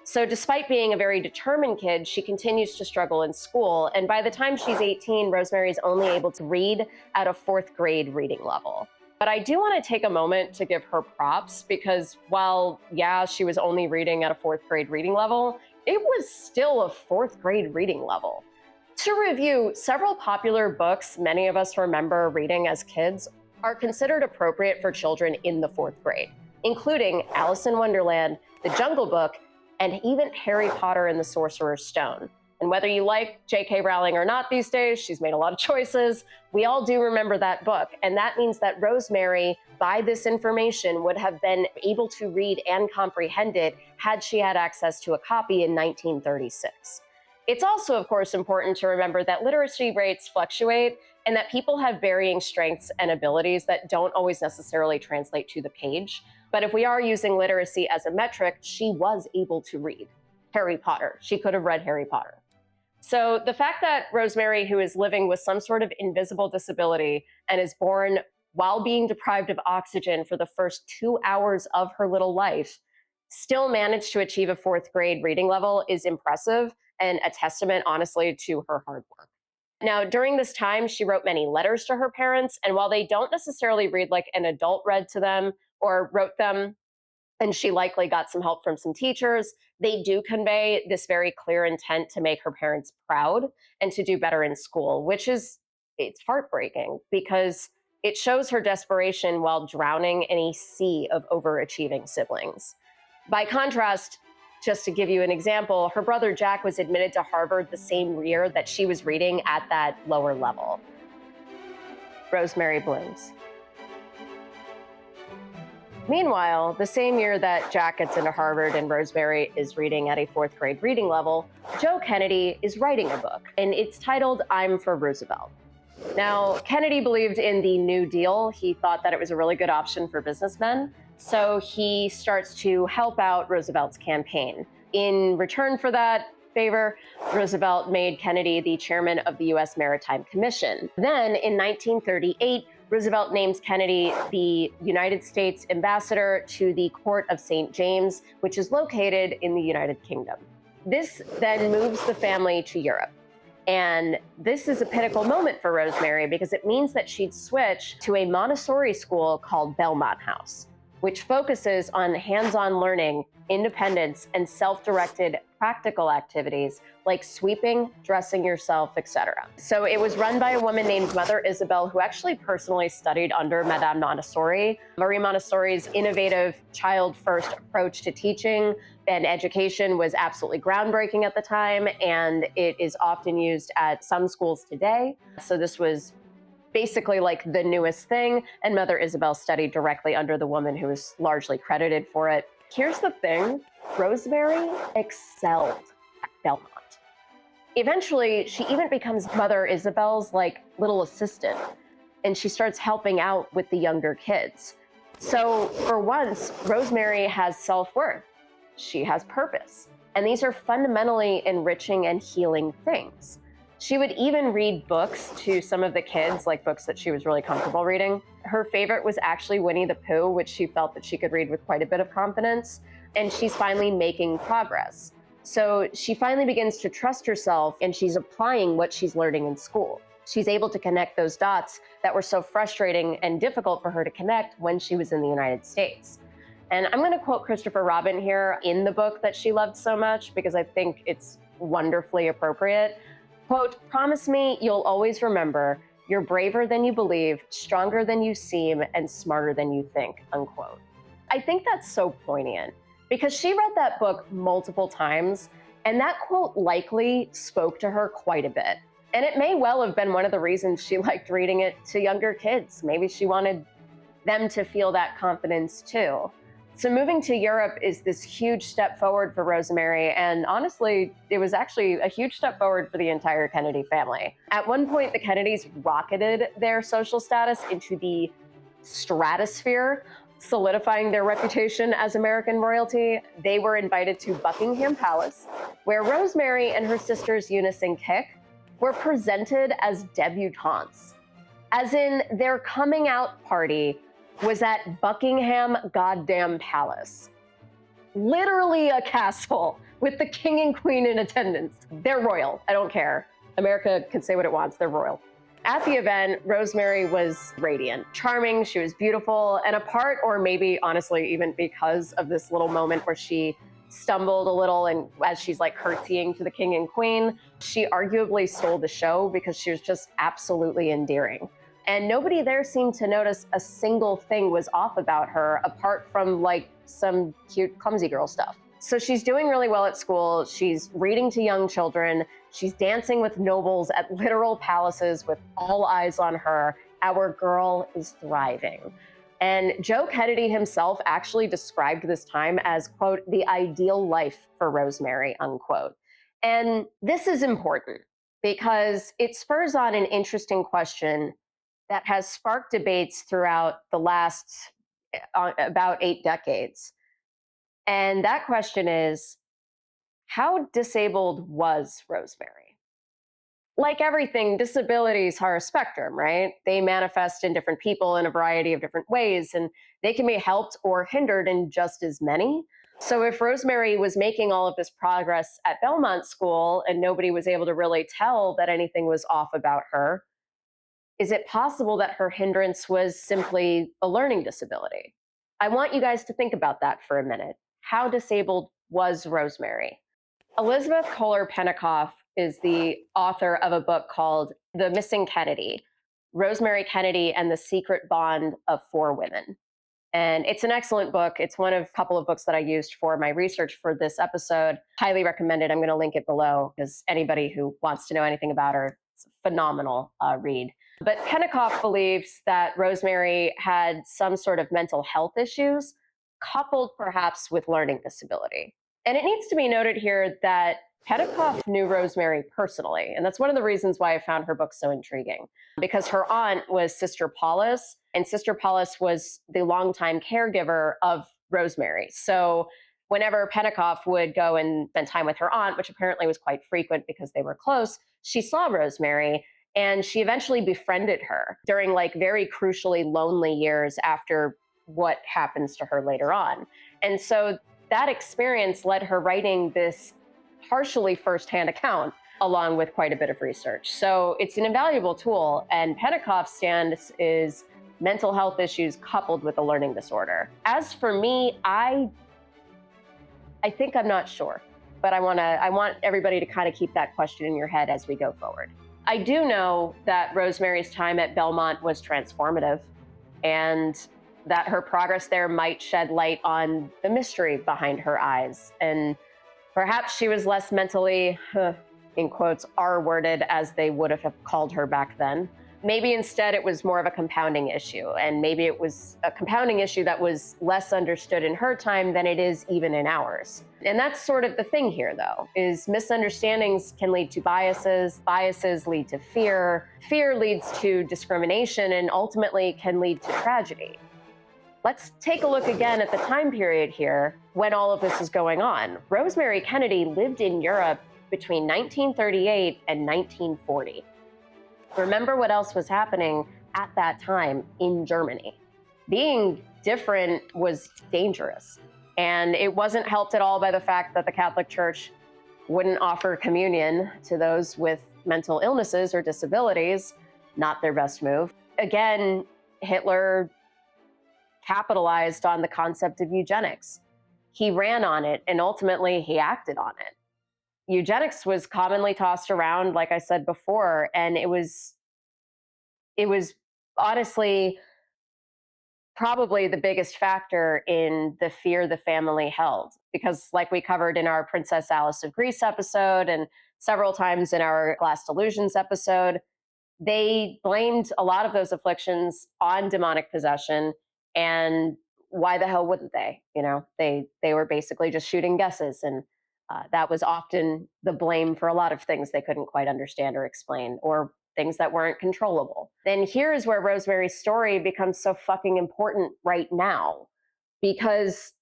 So despite being a very determined kid, she continues to struggle in school. And by the time she's 18, Rosemary is only able to read at a 4th grade reading level. But I do want to take a moment to give her props because while, yeah, she was only reading at a 4th grade reading level, it was still a 4th grade reading level. To review, several popular books many of us remember reading as kids are considered appropriate for children in the 4th grade, including Alice in Wonderland, The Jungle Book, and even Harry Potter and the Sorcerer's Stone. And whether you like J.K. Rowling or not these days, she's made a lot of choices, we all do remember that book. And that means that Rosemary, by this information, would have been able to read and comprehend it had she had access to a copy in 1936. It's also, of course, important to remember that literacy rates fluctuate and that people have varying strengths and abilities that don't always necessarily translate to the page. But if we are using literacy as a metric, she was able to read Harry Potter. She could have read Harry Potter. So the fact that Rosemary, who is living with some sort of invisible disability and is born while being deprived of oxygen for the first 2 hours of her little life, still managed to achieve a 4th grade reading level is impressive and a testament, honestly, to her hard work. Now, during this time, she wrote many letters to her parents, and while they don't necessarily read like an adult read to them or wrote them, and she likely got some help from some teachers, they do convey this very clear intent to make her parents proud and to do better in school, which is, it's heartbreaking because it shows her desperation while drowning in a sea of overachieving siblings. By contrast, just to give you an example, her brother Jack was admitted to Harvard the same year that she was reading at that lower level. Rosemary blooms. Meanwhile, the same year that Jack gets into Harvard and Rosemary is reading at a 4th grade reading level, Joe Kennedy is writing a book, and it's titled I'm for Roosevelt. Now, Kennedy believed in the New Deal. He thought that it was a really good option for businessmen. So he starts to help out Roosevelt's campaign. In return for that favor, Roosevelt made Kennedy the chairman of the U.S. Maritime Commission. Then, in 1938, Roosevelt names Kennedy the United States ambassador to the Court of St. James, which is located in the United Kingdom. This then moves the family to Europe. And this is a pinnacle moment for Rosemary because it means that she'd switch to a Montessori school called Belmont House, which focuses on hands-on learning, independence, and self-directed practical activities like sweeping, dressing yourself, etc. So it was run by a woman named Mother Isabel, who actually personally studied under Madame Montessori. Marie Montessori's innovative child-first approach to teaching and education was absolutely groundbreaking at the time, and it is often used at some schools today. So this was basically like the newest thing, and Mother Isabel studied directly under the woman who is largely credited for it. Here's the thing, Rosemary excelled at Belmont. Eventually, she even becomes Mother Isabel's like little assistant, and she starts helping out with the younger kids. So for once, Rosemary has self-worth. She has purpose. And these are fundamentally enriching and healing things. She would even read books to some of the kids, like books that she was really comfortable reading. Her favorite was actually Winnie the Pooh, which she felt that she could read with quite a bit of confidence. And she's finally making progress. So she finally begins to trust herself, and she's applying what she's learning in school. She's able to connect those dots that were so frustrating and difficult for her to connect when she was in the United States. And I'm going to quote Christopher Robin here in the book that she loved so much because I think it's wonderfully appropriate. Quote, "Promise me you'll always remember you're braver than you believe, stronger than you seem, and smarter than you think," unquote. I think that's so poignant because she read that book multiple times, and that quote likely spoke to her quite a bit. And it may well have been one of the reasons she liked reading it to younger kids. Maybe she wanted them to feel that confidence too. So moving to Europe is this huge step forward for Rosemary, and honestly, it was actually a huge step forward for the entire Kennedy family. At one point, the Kennedys rocketed their social status into the stratosphere, solidifying their reputation as American royalty. They were invited to Buckingham Palace, where Rosemary and her sisters Eunice and Kik were presented as debutantes, as in their coming out party was at Buckingham goddamn Palace. Literally a castle with the king and queen in attendance. They're royal, I don't care. America can say what it wants, they're royal. At the event, Rosemary was radiant, charming, she was beautiful, and apart, or maybe honestly even because of this little moment where she stumbled a little and as she's like curtsying to the king and queen, she arguably stole the show because she was just absolutely endearing. And nobody there seemed to notice a single thing was off about her apart from like some cute clumsy girl stuff. So she's doing really well at school. She's reading to young children. She's dancing with nobles at literal palaces with all eyes on her. Our girl is thriving. And Joe Kennedy himself actually described this time as, quote, the ideal life for Rosemary, unquote. And this is important because it spurs on an interesting question that has sparked debates throughout the last about 8 decades. And that question is, how disabled was Rosemary? Like everything, disabilities are a spectrum, right? They manifest in different people in a variety of different ways, and they can be helped or hindered in just as many. So if Rosemary was making all of this progress at Belmont School and nobody was able to really tell that anything was off about her, is it possible that her hindrance was simply a learning disability? I want you guys to think about that for a minute. How disabled was Rosemary? Elizabeth Kohler Penikoff is the author of a book called The Missing Kennedy, Rosemary Kennedy and the Secret Bond of Four Women. And it's an excellent book. It's one of a couple of books that I used for my research for this episode. Highly recommended. I'm going to link it below because anybody who wants to know anything about her, it's a phenomenal read. But Penikoff believes that Rosemary had some sort of mental health issues, coupled perhaps with learning disability. And it needs to be noted here that Penikoff knew Rosemary personally, and that's one of the reasons why I found her book so intriguing, because her aunt was Sister Paulus, and Sister Paulus was the longtime caregiver of Rosemary. So whenever Penikoff would go and spend time with her aunt, which apparently was quite frequent because they were close, she saw Rosemary. And she eventually befriended her during like very crucially lonely years after what happens to her later on. And so that experience led her writing this partially firsthand account along with quite a bit of research. So it's an invaluable tool. And Penikoff's stance is mental health issues coupled with a learning disorder. As for me, I think I'm not sure, but I want everybody to kind of keep that question in your head as we go forward. I do know that Rosemary's time at Belmont was transformative, and that her progress there might shed light on the mystery behind her eyes. And perhaps she was less mentally, in quotes, R-worded as they would have called her back then. Maybe instead it was more of a compounding issue, and maybe it was a compounding issue that was less understood in her time than it is even in ours. And that's sort of the thing here, though, is misunderstandings can lead to biases, biases lead to fear, fear leads to discrimination, and ultimately can lead to tragedy. Let's take a look again at the time period here when all of this is going on. Rosemary Kennedy lived in Europe between 1938 and 1940. Remember what else was happening at that time in Germany. Being different was dangerous. And it wasn't helped at all by the fact that the Catholic Church wouldn't offer communion to those with mental illnesses or disabilities. Not their best move. Again, Hitler capitalized on the concept of eugenics. He ran on it, and ultimately he acted on it. Eugenics was commonly tossed around, like I said before, and it was honestly probably the biggest factor in the fear the family held. Because like we covered in our Princess Alice of Greece episode and several times in our Glass Delusions episode, they blamed a lot of those afflictions on demonic possession. And why the hell wouldn't they? You know, they were basically just shooting guesses. And that was often the blame for a lot of things they couldn't quite understand or explain, or things that weren't controllable. Then here is where Rosemary's story becomes so fucking important right now, because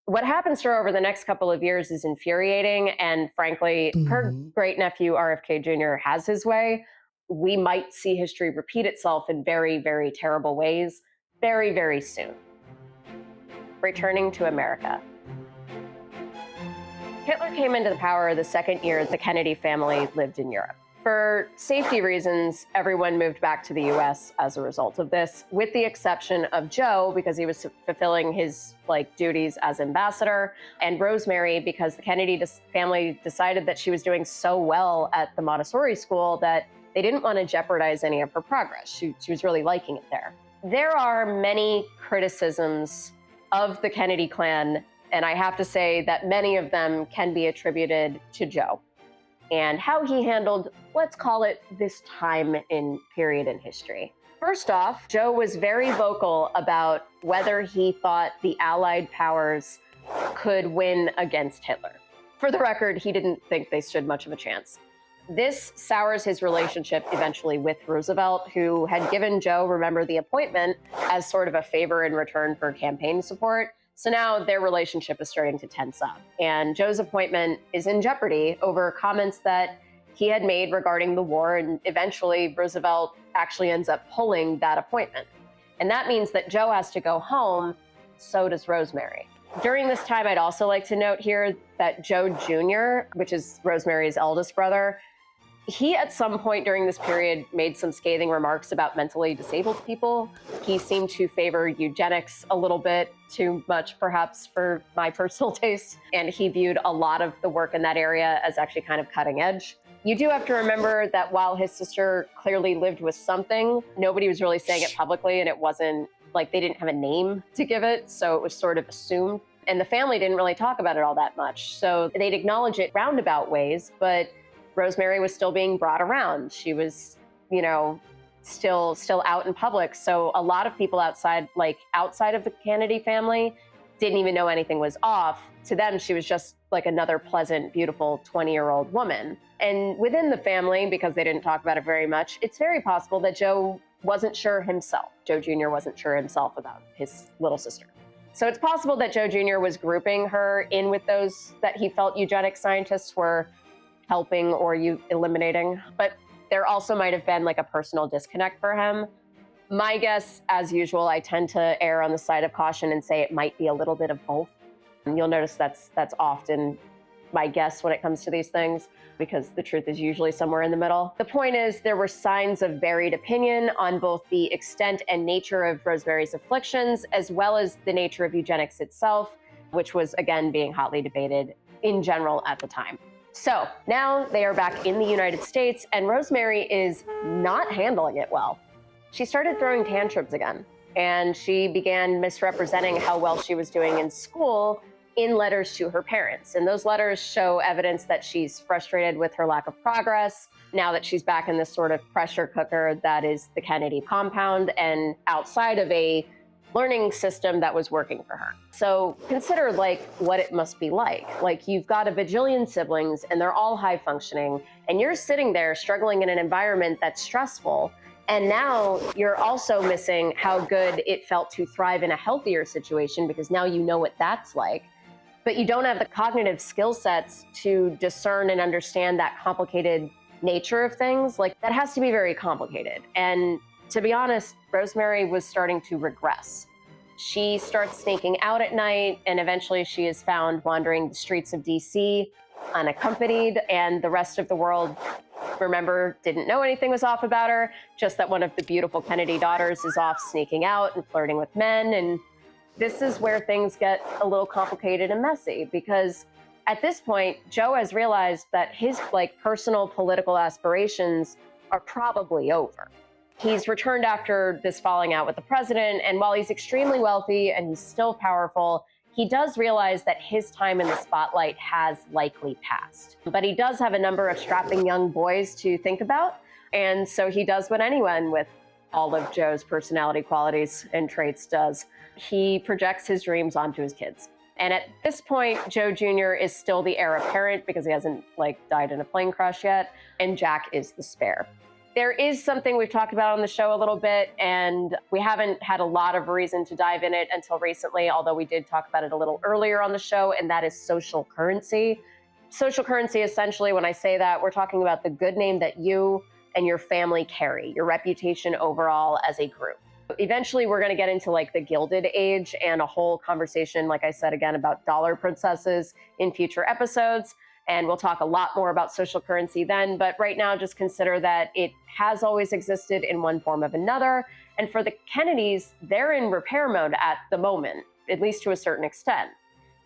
what happens to her over the next couple of years is infuriating. And frankly, her great nephew, RFK Jr., has his way. We might see history repeat itself in very, very terrible ways very, very soon. Returning to America. Hitler came into the power the second year the Kennedy family lived in Europe. For safety reasons, everyone moved back to the US as a result of this, with the exception of Joe, because he was fulfilling his duties as ambassador, and Rosemary, because the Kennedy family decided that she was doing so well at the Montessori school that they didn't want to jeopardize any of her progress. She was really liking it there. There are many criticisms of the Kennedy clan, and I have to say that many of them can be attributed to Joe and how he handled, let's call it, this time in period in history. First off, Joe was very vocal about whether he thought the Allied powers could win against Hitler. For the record, he didn't think they stood much of a chance. This sours his relationship eventually with Roosevelt, who had given Joe, remember, the appointment as sort of a favor in return for campaign support. So now their relationship is starting to tense up. And Joe's appointment is in jeopardy over comments that he had made regarding the war. And eventually Roosevelt actually ends up pulling that appointment. And that means that Joe has to go home. So does Rosemary. During this time, I'd also like to note here that Joe Jr., which is Rosemary's eldest brother, he at some point during this period made some scathing remarks about mentally disabled people. He seemed to favor eugenics a little bit too much, perhaps, for my personal taste. And he viewed a lot of the work in that area as actually kind of cutting edge. You do have to remember that while his sister clearly lived with something, nobody was really saying it publicly, and it wasn't like they didn't have a name to give it. So it was sort of assumed. And the family didn't really talk about it all that much. So they'd acknowledge it roundabout ways, but Rosemary was still being brought around. She was, still out in public. So a lot of people outside of the Kennedy family didn't even know anything was off. To them, she was just like another pleasant, beautiful 20-year-old woman. And within the family, because they didn't talk about it very much, it's very possible that Joe wasn't sure himself. Joe Jr. wasn't sure himself about his little sister. So it's possible that Joe Jr. was grouping her in with those that he felt eugenic scientists were helping or eliminating. But There also might have been like a personal disconnect for him. My guess, as usual, I tend to err on the side of caution and say it might be a little bit of both. And you'll notice that's often my guess when it comes to these things, because the truth is usually somewhere in the middle. The point is, there were signs of varied opinion on both the extent and nature of Rosemary's afflictions, as well as the nature of eugenics itself, which was, again, being hotly debated in general at the time. So now they are back in the United States, and Rosemary is not handling it well. She started throwing tantrums again, and she began misrepresenting how well she was doing in school in letters to her parents. And those letters show evidence that she's frustrated with her lack of progress now that she's back in this sort of pressure cooker that is the Kennedy compound and outside of a learning system that was working for her. So consider like what it must be like. Like you've got a bajillion siblings and they're all high functioning, and you're sitting there struggling in an environment that's stressful. And now you're also missing how good it felt to thrive in a healthier situation, because now you know what that's like. But you don't have the cognitive skill sets to discern and understand that complicated nature of things. Like that has to be very complicated. And to be honest, Rosemary was starting to regress. She starts sneaking out at night, and eventually she is found wandering the streets of DC unaccompanied, and the rest of the world, remember, didn't know anything was off about her, just that one of the beautiful Kennedy daughters is off sneaking out and flirting with men. And this is where things get a little complicated and messy, because at this point, Joe has realized that his personal political aspirations are probably over. He's returned after this falling out with the president, and while he's extremely wealthy and he's still powerful, he does realize that his time in the spotlight has likely passed. But he does have a number of strapping young boys to think about, and so he does what anyone with all of Joe's personality qualities and traits does. He projects his dreams onto his kids. And at this point, Joe Jr. is still the heir apparent because he hasn't died in a plane crash yet, and Jack is the spare. There is something we've talked about on the show a little bit, and we haven't had a lot of reason to dive in it until recently, although we did talk about it a little earlier on the show, and that is social currency. Social currency, essentially, when I say that, we're talking about the good name that you and your family carry, your reputation overall as a group. Eventually, we're going to get into the Gilded Age and a whole conversation, like I said, again, about dollar princesses in future episodes. And we'll talk a lot more about social currency then. But right now, just consider that it has always existed in one form or another. And for the Kennedys, they're in repair mode at the moment, at least to a certain extent.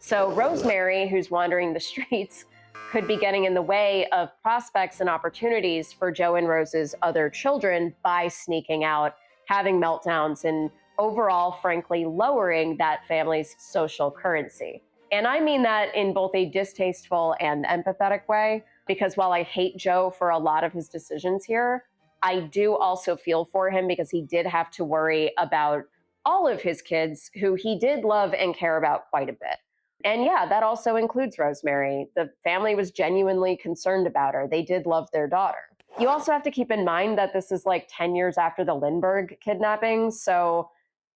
So Rosemary, who's wandering the streets, could be getting in the way of prospects and opportunities for Joe and Rose's other children by sneaking out, having meltdowns, and overall, frankly, lowering that family's social currency. And I mean that in both a distasteful and empathetic way, because while I hate Joe for a lot of his decisions here, I do also feel for him because he did have to worry about all of his kids who he did love and care about quite a bit. And yeah, that also includes Rosemary. The family was genuinely concerned about her. They did love their daughter. You also have to keep in mind that this is 10 years after the Lindbergh kidnapping. So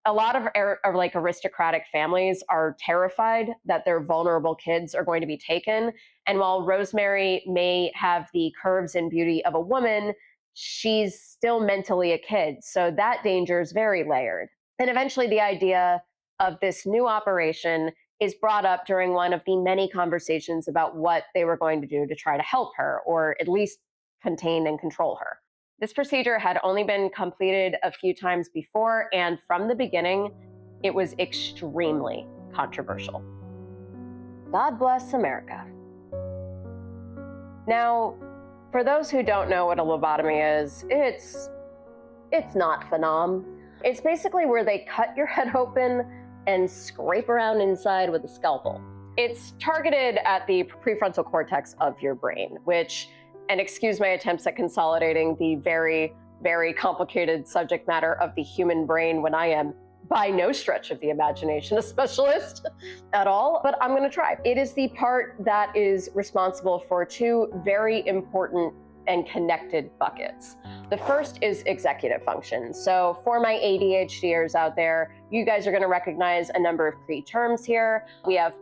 a lot of aristocratic families are terrified that their vulnerable kids are going to be taken. And while Rosemary may have the curves and beauty of a woman, she's still mentally a kid. So that danger is very layered. And eventually the idea of this new operation is brought up during one of the many conversations about what they were going to do to try to help her, or at least contain and control her. This procedure had only been completed a few times before, and from the beginning, it was extremely controversial. God bless America. Now, for those who don't know what a lobotomy is, it's not phenom. It's basically where they cut your head open and scrape around inside with a scalpel. It's targeted at the prefrontal cortex of your brain, which, and excuse my attempts at consolidating the very, very complicated subject matter of the human brain when I am by no stretch of the imagination a specialist at all, but I'm going to try. It is the part that is responsible for two very important and connected buckets. The first is executive function. So for my ADHDers out there, you guys are going to recognize a number of key terms here. We have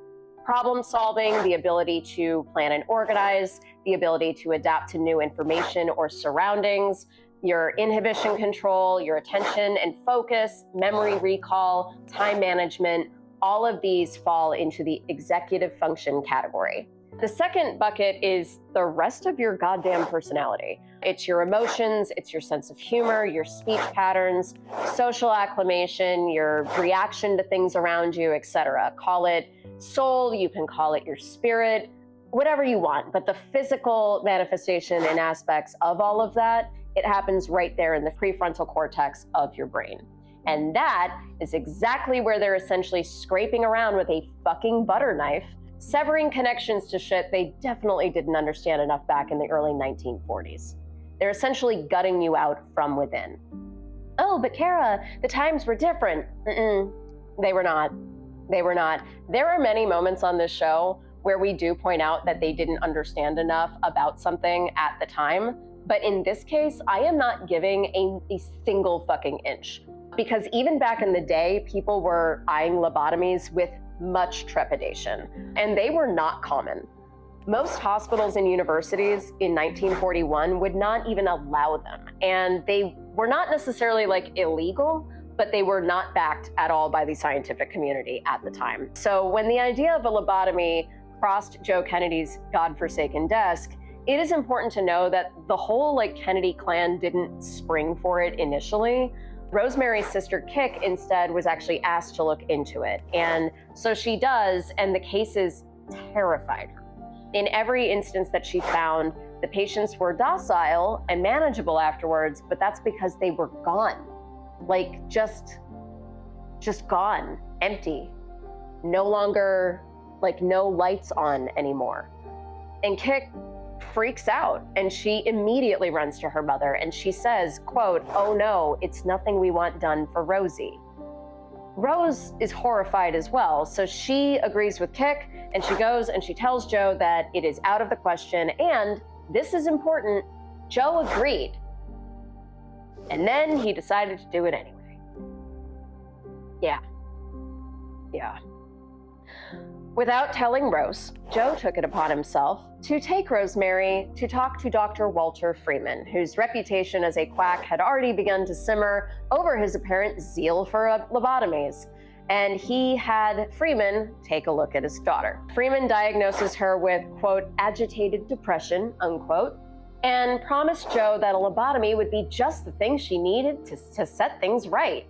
problem solving, the ability to plan and organize, the ability to adapt to new information or surroundings, your inhibition control, your attention and focus, memory recall, time management, all of these fall into the executive function category. The second bucket is the rest of your goddamn personality. It's your emotions, it's your sense of humor, your speech patterns, social acclimation, your reaction to things around you, etc. Call it soul, you can call it your spirit, whatever you want. But the physical manifestation and aspects of all of that, it happens right there in the prefrontal cortex of your brain. And that is exactly where they're essentially scraping around with a fucking butter knife, severing connections to shit they definitely didn't understand enough back in the early 1940s. They're essentially gutting you out from within. Oh, but Kara, the times were different. They were not. They were not. There are many moments on this show where we do point out that they didn't understand enough about something at the time. But in this case, I am not giving a single fucking inch. Because even back in the day, people were eyeing lobotomies with much trepidation, and they were not common. Most hospitals and universities in 1941 would not even allow them, and they were not necessarily like illegal, but they were not backed at all by the scientific community at the time. So when the idea of a lobotomy crossed Joe Kennedy's godforsaken desk, it is important to know that the whole Kennedy clan didn't spring for it initially. Rosemary's sister Kick instead was actually asked to look into it. And so she does, and the cases terrified her. In every instance that she found, the patients were docile and manageable afterwards, but that's because they were gone. Just gone, empty. No longer, no lights on anymore. And Kick freaks out, and she immediately runs to her mother and she says, quote, "Oh no, it's nothing we want done for Rosie." Rose is horrified as well, so she agrees with Kick, and she goes and she tells Joe that it is out of the question, and this is important, Joe agreed. And then he decided to do it anyway. Yeah. Without telling Rose, Joe took it upon himself to take Rosemary to talk to Dr. Walter Freeman, whose reputation as a quack had already begun to simmer over his apparent zeal for lobotomies. And he had Freeman take a look at his daughter. Freeman diagnoses her with, quote, agitated depression, unquote, and promised Joe that a lobotomy would be just the thing she needed to set things right.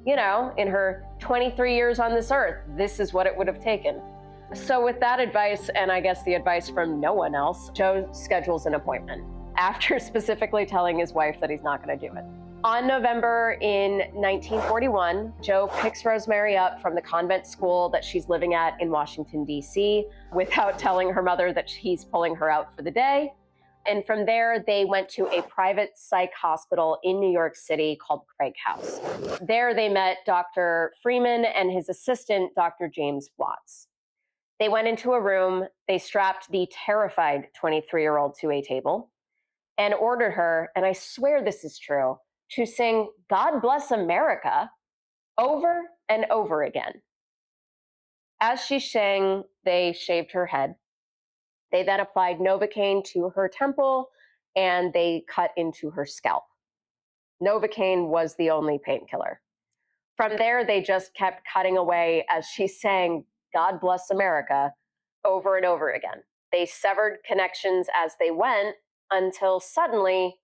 You know, in her 23 years on this earth, this is what it would have taken. So with that advice, and I guess the advice from no one else, Joe schedules an appointment after specifically telling his wife that he's not going to do it. On November in 1941, Joe picks Rosemary up from the convent school that she's living at in Washington, D.C., without telling her mother that he's pulling her out for the day. And from there, they went to a private psych hospital in New York City called Craig House. There they met Dr. Freeman and his assistant, Dr. James Watts. They went into a room, they strapped the terrified 23-year-old to a table and ordered her, and I swear this is true, to sing God Bless America over and over again. As she sang, they shaved her head. They then applied Novocaine to her temple, and they cut into her scalp. Novocaine was the only painkiller. From there, they just kept cutting away as she sang God Bless America over and over again. They severed connections as they went until suddenly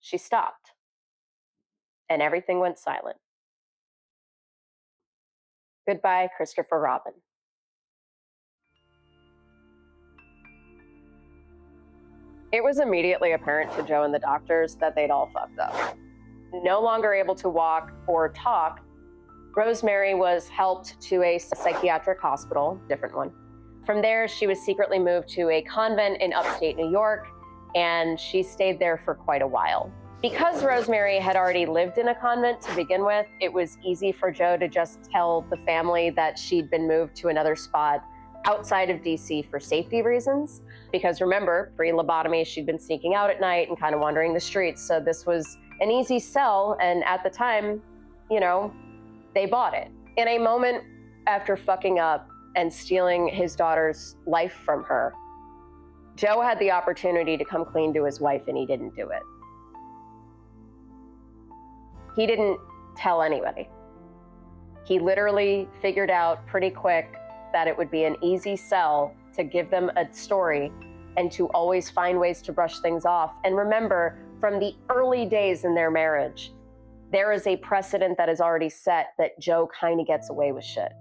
she stopped and everything went silent. Goodbye, Christopher Robin. It was immediately apparent to Joe and the doctors that they'd all fucked up. No longer able to walk or talk, Rosemary was helped to a psychiatric hospital, different one. From there, she was secretly moved to a convent in upstate New York, and she stayed there for quite a while. Because Rosemary had already lived in a convent to begin with, it was easy for Joe to just tell the family that she'd been moved to another spot outside of DC for safety reasons. Because remember, pre-lobotomy, she'd been sneaking out at night and kind of wandering the streets. So this was an easy sell. And at the time, they bought it. In a moment after fucking up, and stealing his daughter's life from her. Joe had the opportunity to come clean to his wife, and he didn't do it. He didn't tell anybody. He literally figured out pretty quick that it would be an easy sell to give them a story and to always find ways to brush things off. And remember, from the early days in their marriage, there is a precedent that is already set that Joe kind of gets away with shit.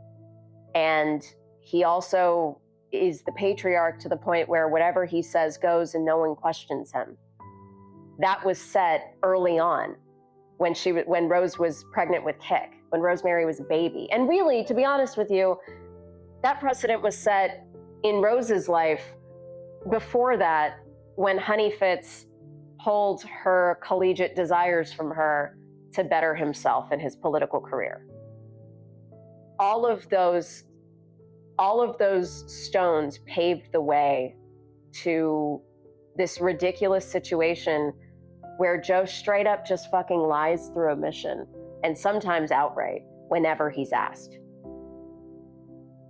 And he also is the patriarch to the point where whatever he says goes and no one questions him. That was set early on when Rose was pregnant with Kick, when Rosemary was a baby. And really, to be honest with you, that precedent was set in Rose's life before that, when Honey Fitz pulled her collegiate desires from her to better himself in his political career. All of those stones paved the way to this ridiculous situation where Joe straight up just fucking lies through omission, and sometimes outright, whenever he's asked.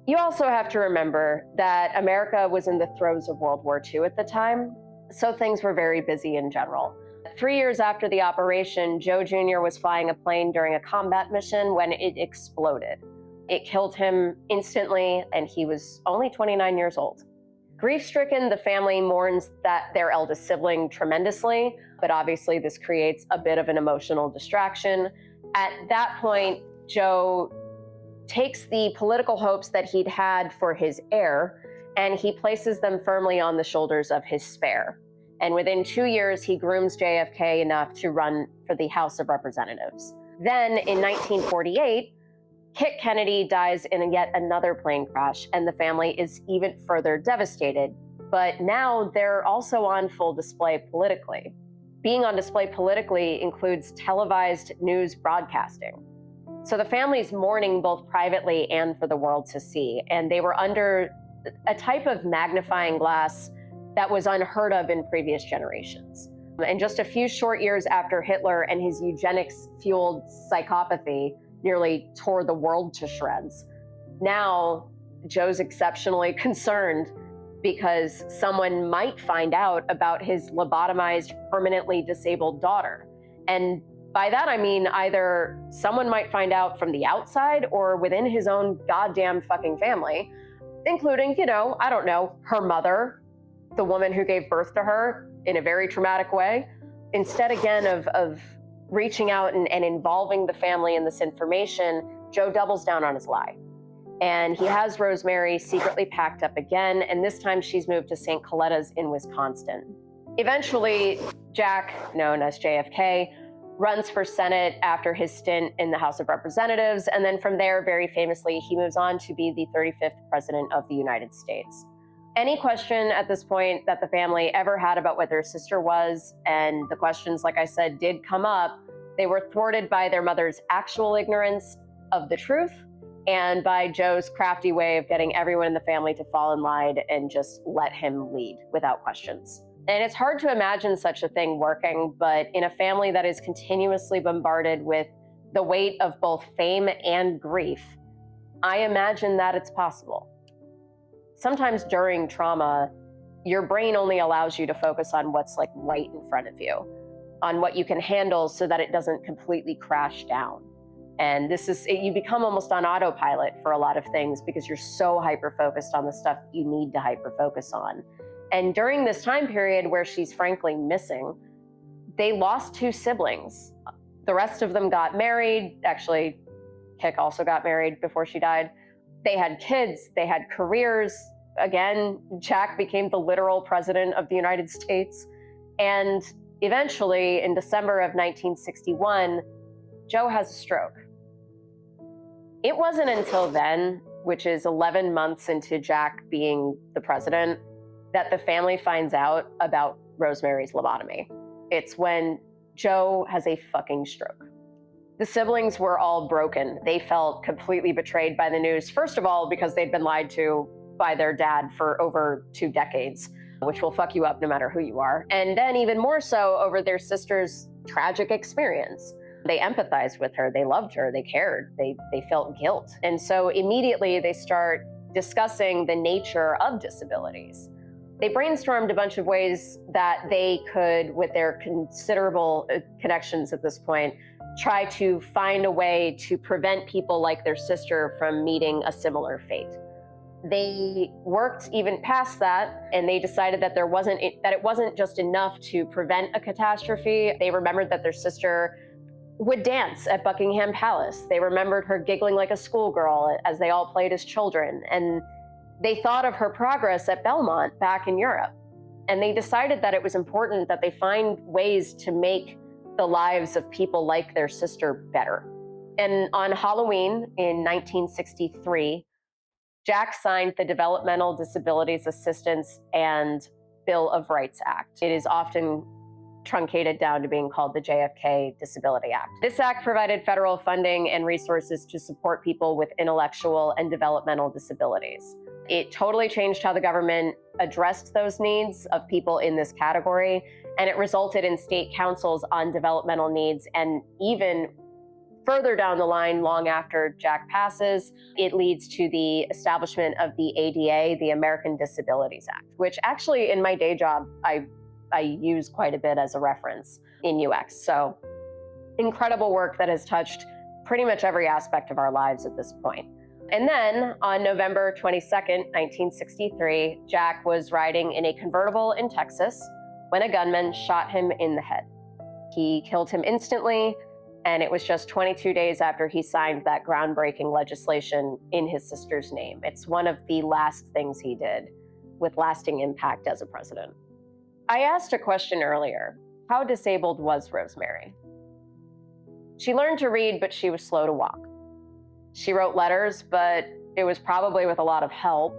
You also have to remember that America was in the throes of World War II at the time, so things were very busy in general. 3 years after the operation, Joe Jr. was flying a plane during a combat mission when it exploded. It killed him instantly, and he was only 29 years old. Grief-stricken, the family mourns their eldest sibling tremendously, but obviously this creates a bit of an emotional distraction. At that point, Joe takes the political hopes that he'd had for his heir, and he places them firmly on the shoulders of his spare. And within 2 years, he grooms JFK enough to run for the House of Representatives. Then in 1948, Kit Kennedy dies in yet another plane crash, and the family is even further devastated. But now they're also on full display politically. Being on display politically includes televised news broadcasting. So the family's mourning both privately and for the world to see, and they were under a type of magnifying glass that was unheard of in previous generations. And just a few short years after Hitler and his eugenics-fueled psychopathy nearly tore the world to shreds, now Joe's exceptionally concerned because someone might find out about his lobotomized, permanently disabled daughter. And by that, I mean either someone might find out from the outside or within his own goddamn fucking family, including, I don't know, her mother, the woman who gave birth to her in a very traumatic way. Instead, again, of reaching out and involving the family in this information, Joe doubles down on his lie. And he has Rosemary secretly packed up again, and this time she's moved to St. Coletta's in Wisconsin. Eventually, Jack, known as JFK, runs for Senate after his stint in the House of Representatives, and then from there, very famously, he moves on to be the 35th President of the United States. Any question at this point that the family ever had about what their sister was, and the questions, like I said, did come up, they were thwarted by their mother's actual ignorance of the truth and by Joe's crafty way of getting everyone in the family to fall in line and just let him lead without questions. And it's hard to imagine such a thing working, but in a family that is continuously bombarded with the weight of both fame and grief, I imagine that it's possible. Sometimes during trauma, your brain only allows you to focus on what's right in front of you, on what you can handle so that it doesn't completely crash down. And you become almost on autopilot for a lot of things because you're so hyper-focused on the stuff you need to hyper-focus on. And during this time period where she's frankly missing, they lost 2 siblings. The rest of them got married. Actually, Kick also got married before she died. They had kids, they had careers. Again, Jack became the literal president of the United States. And eventually, in December of 1961, Joe has a stroke. It wasn't until then, which is 11 months into Jack being the president, that the family finds out about Rosemary's lobotomy. It's when Joe has a fucking stroke. The siblings were all broken. They felt completely betrayed by the news. First of all, because they'd been lied to by their dad for over 2 decades, which will fuck you up no matter who you are. And then even more so over their sister's tragic experience. They empathized with her, they loved her, they cared, they felt guilt. And so immediately they start discussing the nature of disabilities. They brainstormed a bunch of ways that they could, with their considerable connections at this point, try to find a way to prevent people like their sister from meeting a similar fate. They worked even past that, and they decided that it wasn't just enough to prevent a catastrophe. They remembered that their sister would dance at Buckingham Palace. They remembered her giggling like a schoolgirl as they all played as children. And they thought of her progress at Belmont back in Europe. And they decided that it was important that they find ways to make the lives of people like their sister better. And on Halloween in 1963, Jack signed the Developmental Disabilities Assistance and Bill of Rights Act. It is often truncated down to being called the JFK Disability Act. This act provided federal funding and resources to support people with intellectual and developmental disabilities. It totally changed how the government addressed those needs of people in this category, and it resulted in state councils on developmental needs. And even further down the line, long after Jack passes, it leads to the establishment of the ADA, the American Disabilities Act, which actually in my day job, I use quite a bit as a reference in UX. So incredible work that has touched pretty much every aspect of our lives at this point. And then on November 22nd, 1963, Jack was riding in a convertible in Texas when a gunman shot him in the head. He killed him instantly, and it was just 22 days after he signed that groundbreaking legislation in his sister's name. It's one of the last things he did with lasting impact as a president. I asked a question earlier. How disabled was Rosemary? She learned to read, but she was slow to walk. She wrote letters, but it was probably with a lot of help.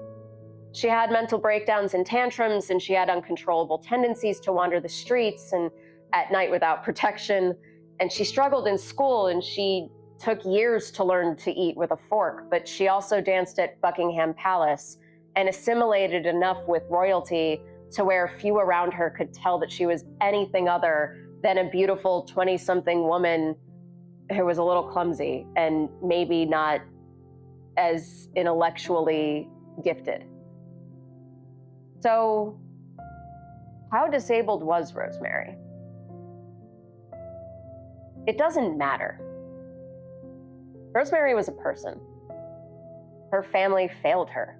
She had mental breakdowns and tantrums, and she had uncontrollable tendencies to wander the streets and at night without protection. And she struggled in school, and she took years to learn to eat with a fork, but she also danced at Buckingham Palace and assimilated enough with royalty to where few around her could tell that she was anything other than a beautiful 20-something woman who was a little clumsy and maybe not as intellectually gifted. So, how disabled was Rosemary? It doesn't matter. Rosemary was a person. Her family failed her.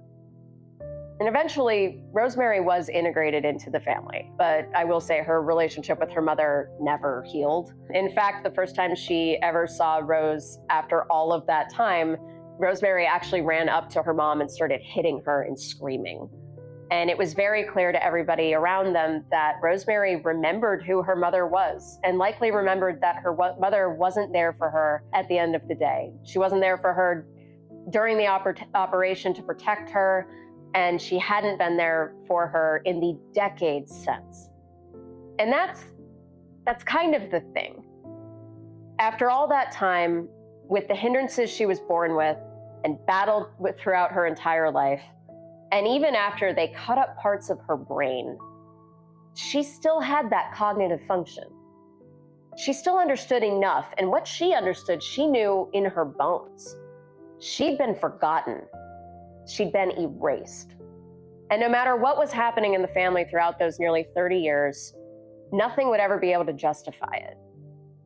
And eventually, Rosemary was integrated into the family, but I will say her relationship with her mother never healed. In fact, the first time she ever saw Rose after all of that time, Rosemary actually ran up to her mom and started hitting her and screaming. And it was very clear to everybody around them that Rosemary remembered who her mother was, and likely remembered that her mother wasn't there for her at the end of the day. She wasn't there for her during the operation to protect her, and she hadn't been there for her in the decades since. And that's kind of the thing. After all that time, with the hindrances she was born with and battled with throughout her entire life, and even after they cut up parts of her brain, she still had that cognitive function. She still understood enough, and what she understood, she knew in her bones. She'd been forgotten. She'd been erased. And no matter what was happening in the family throughout those nearly 30 years, nothing would ever be able to justify it.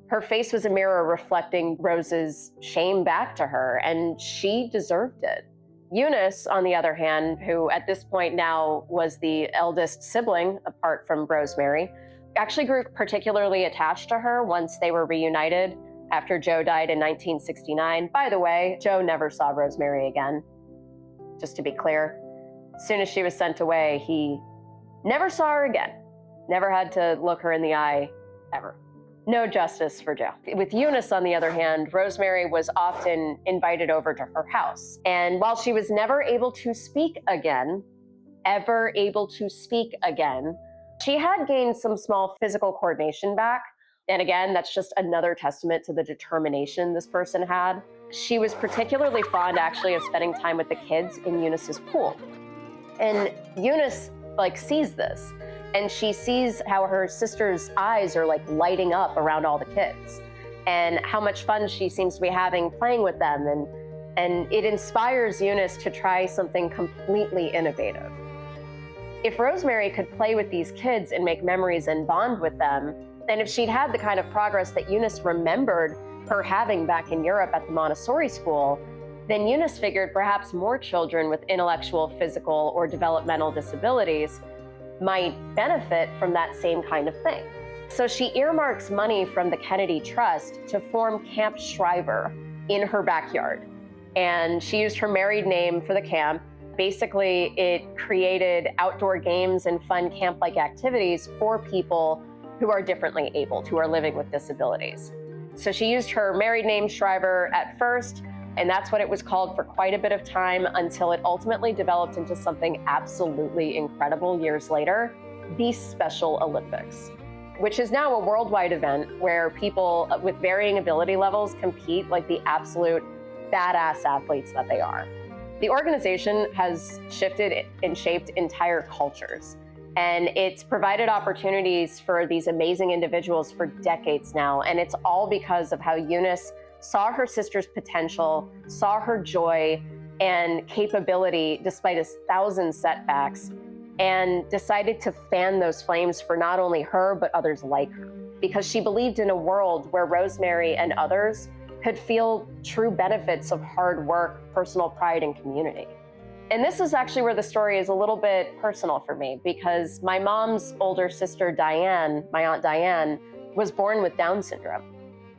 Her face was a mirror reflecting Rose's shame back to her, and she deserved it. Eunice, on the other hand, who at this point now was the eldest sibling apart from Rosemary, actually grew particularly attached to her once they were reunited after Joe died in 1969. By the way, Joe never saw Rosemary again, just to be clear. As soon as she was sent away, he never saw her again. Never had to look her in the eye, ever. No justice for Joe. With Eunice, on the other hand, Rosemary was often invited over to her house. And while she was never able to speak again, ever able to speak again, she had gained some small physical coordination back. And again, that's just another testament to the determination this person had. She was particularly fond, actually, of spending time with the kids in Eunice's pool. And Eunice, sees this. And she sees how her sister's eyes are lighting up around all the kids and how much fun she seems to be having playing with them And it inspires Eunice to try something completely innovative. If Rosemary could play with these kids and make memories and bond with them, and if she'd had the kind of progress that Eunice remembered her having back in Europe at the Montessori school, then Eunice figured perhaps more children with intellectual, physical, or developmental disabilities might benefit from that same kind of thing. So she earmarks money from the Kennedy Trust to form Camp Shriver in her backyard. And she used her married name for the camp. Basically, it created outdoor games and fun camp-like activities for people who are differently abled, who are living with disabilities. So she used her married name Shriver at first, and that's what it was called for quite a bit of time until it ultimately developed into something absolutely incredible years later, the Special Olympics, which is now a worldwide event where people with varying ability levels compete like the absolute badass athletes that they are. The organization has shifted and shaped entire cultures, and it's provided opportunities for these amazing individuals for decades now, and it's all because of how Eunice saw her sister's potential, saw her joy and capability despite 1,000 setbacks, and decided to fan those flames for not only her, but others like her. Because she believed in a world where Rosemary and others could feel true benefits of hard work, personal pride, and community. And this is actually where the story is a little bit personal for me, because my mom's older sister, Diane, my Aunt Diane, was born with Down syndrome.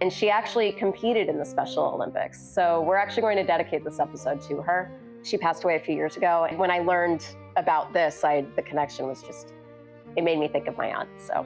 And she actually competed in the Special Olympics. So we're actually going to dedicate this episode to her. She passed away a few years ago. And when I learned about this, the connection was just, it made me think of my aunt, so.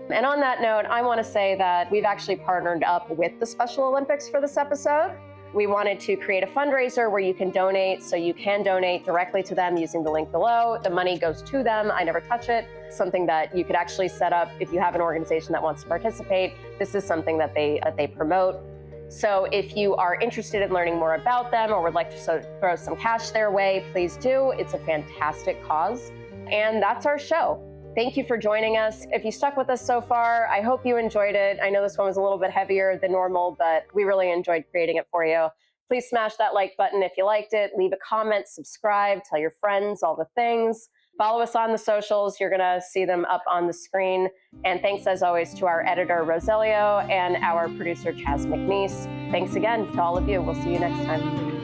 And on that note, I want to say that we've actually partnered up with the Special Olympics for this episode. We wanted to create a fundraiser where you can donate, so you can donate directly to them using the link below. The money goes to them. I never touch it. Something that you could actually set up if you have an organization that wants to participate. This is something that they promote. So if you are interested in learning more about them or would like to throw some cash their way, please do. It's a fantastic cause. And that's our show. Thank you for joining us. If you stuck with us so far, I hope you enjoyed it. I know this one was a little bit heavier than normal, but we really enjoyed creating it for you. Please smash that like button if you liked it. Leave a comment, subscribe, tell your friends, all the things. Follow us on the socials. You're going to see them up on the screen. And thanks, as always, to our editor, Roselio, and our producer, Chaz McNeese. Thanks again to all of you. We'll see you next time.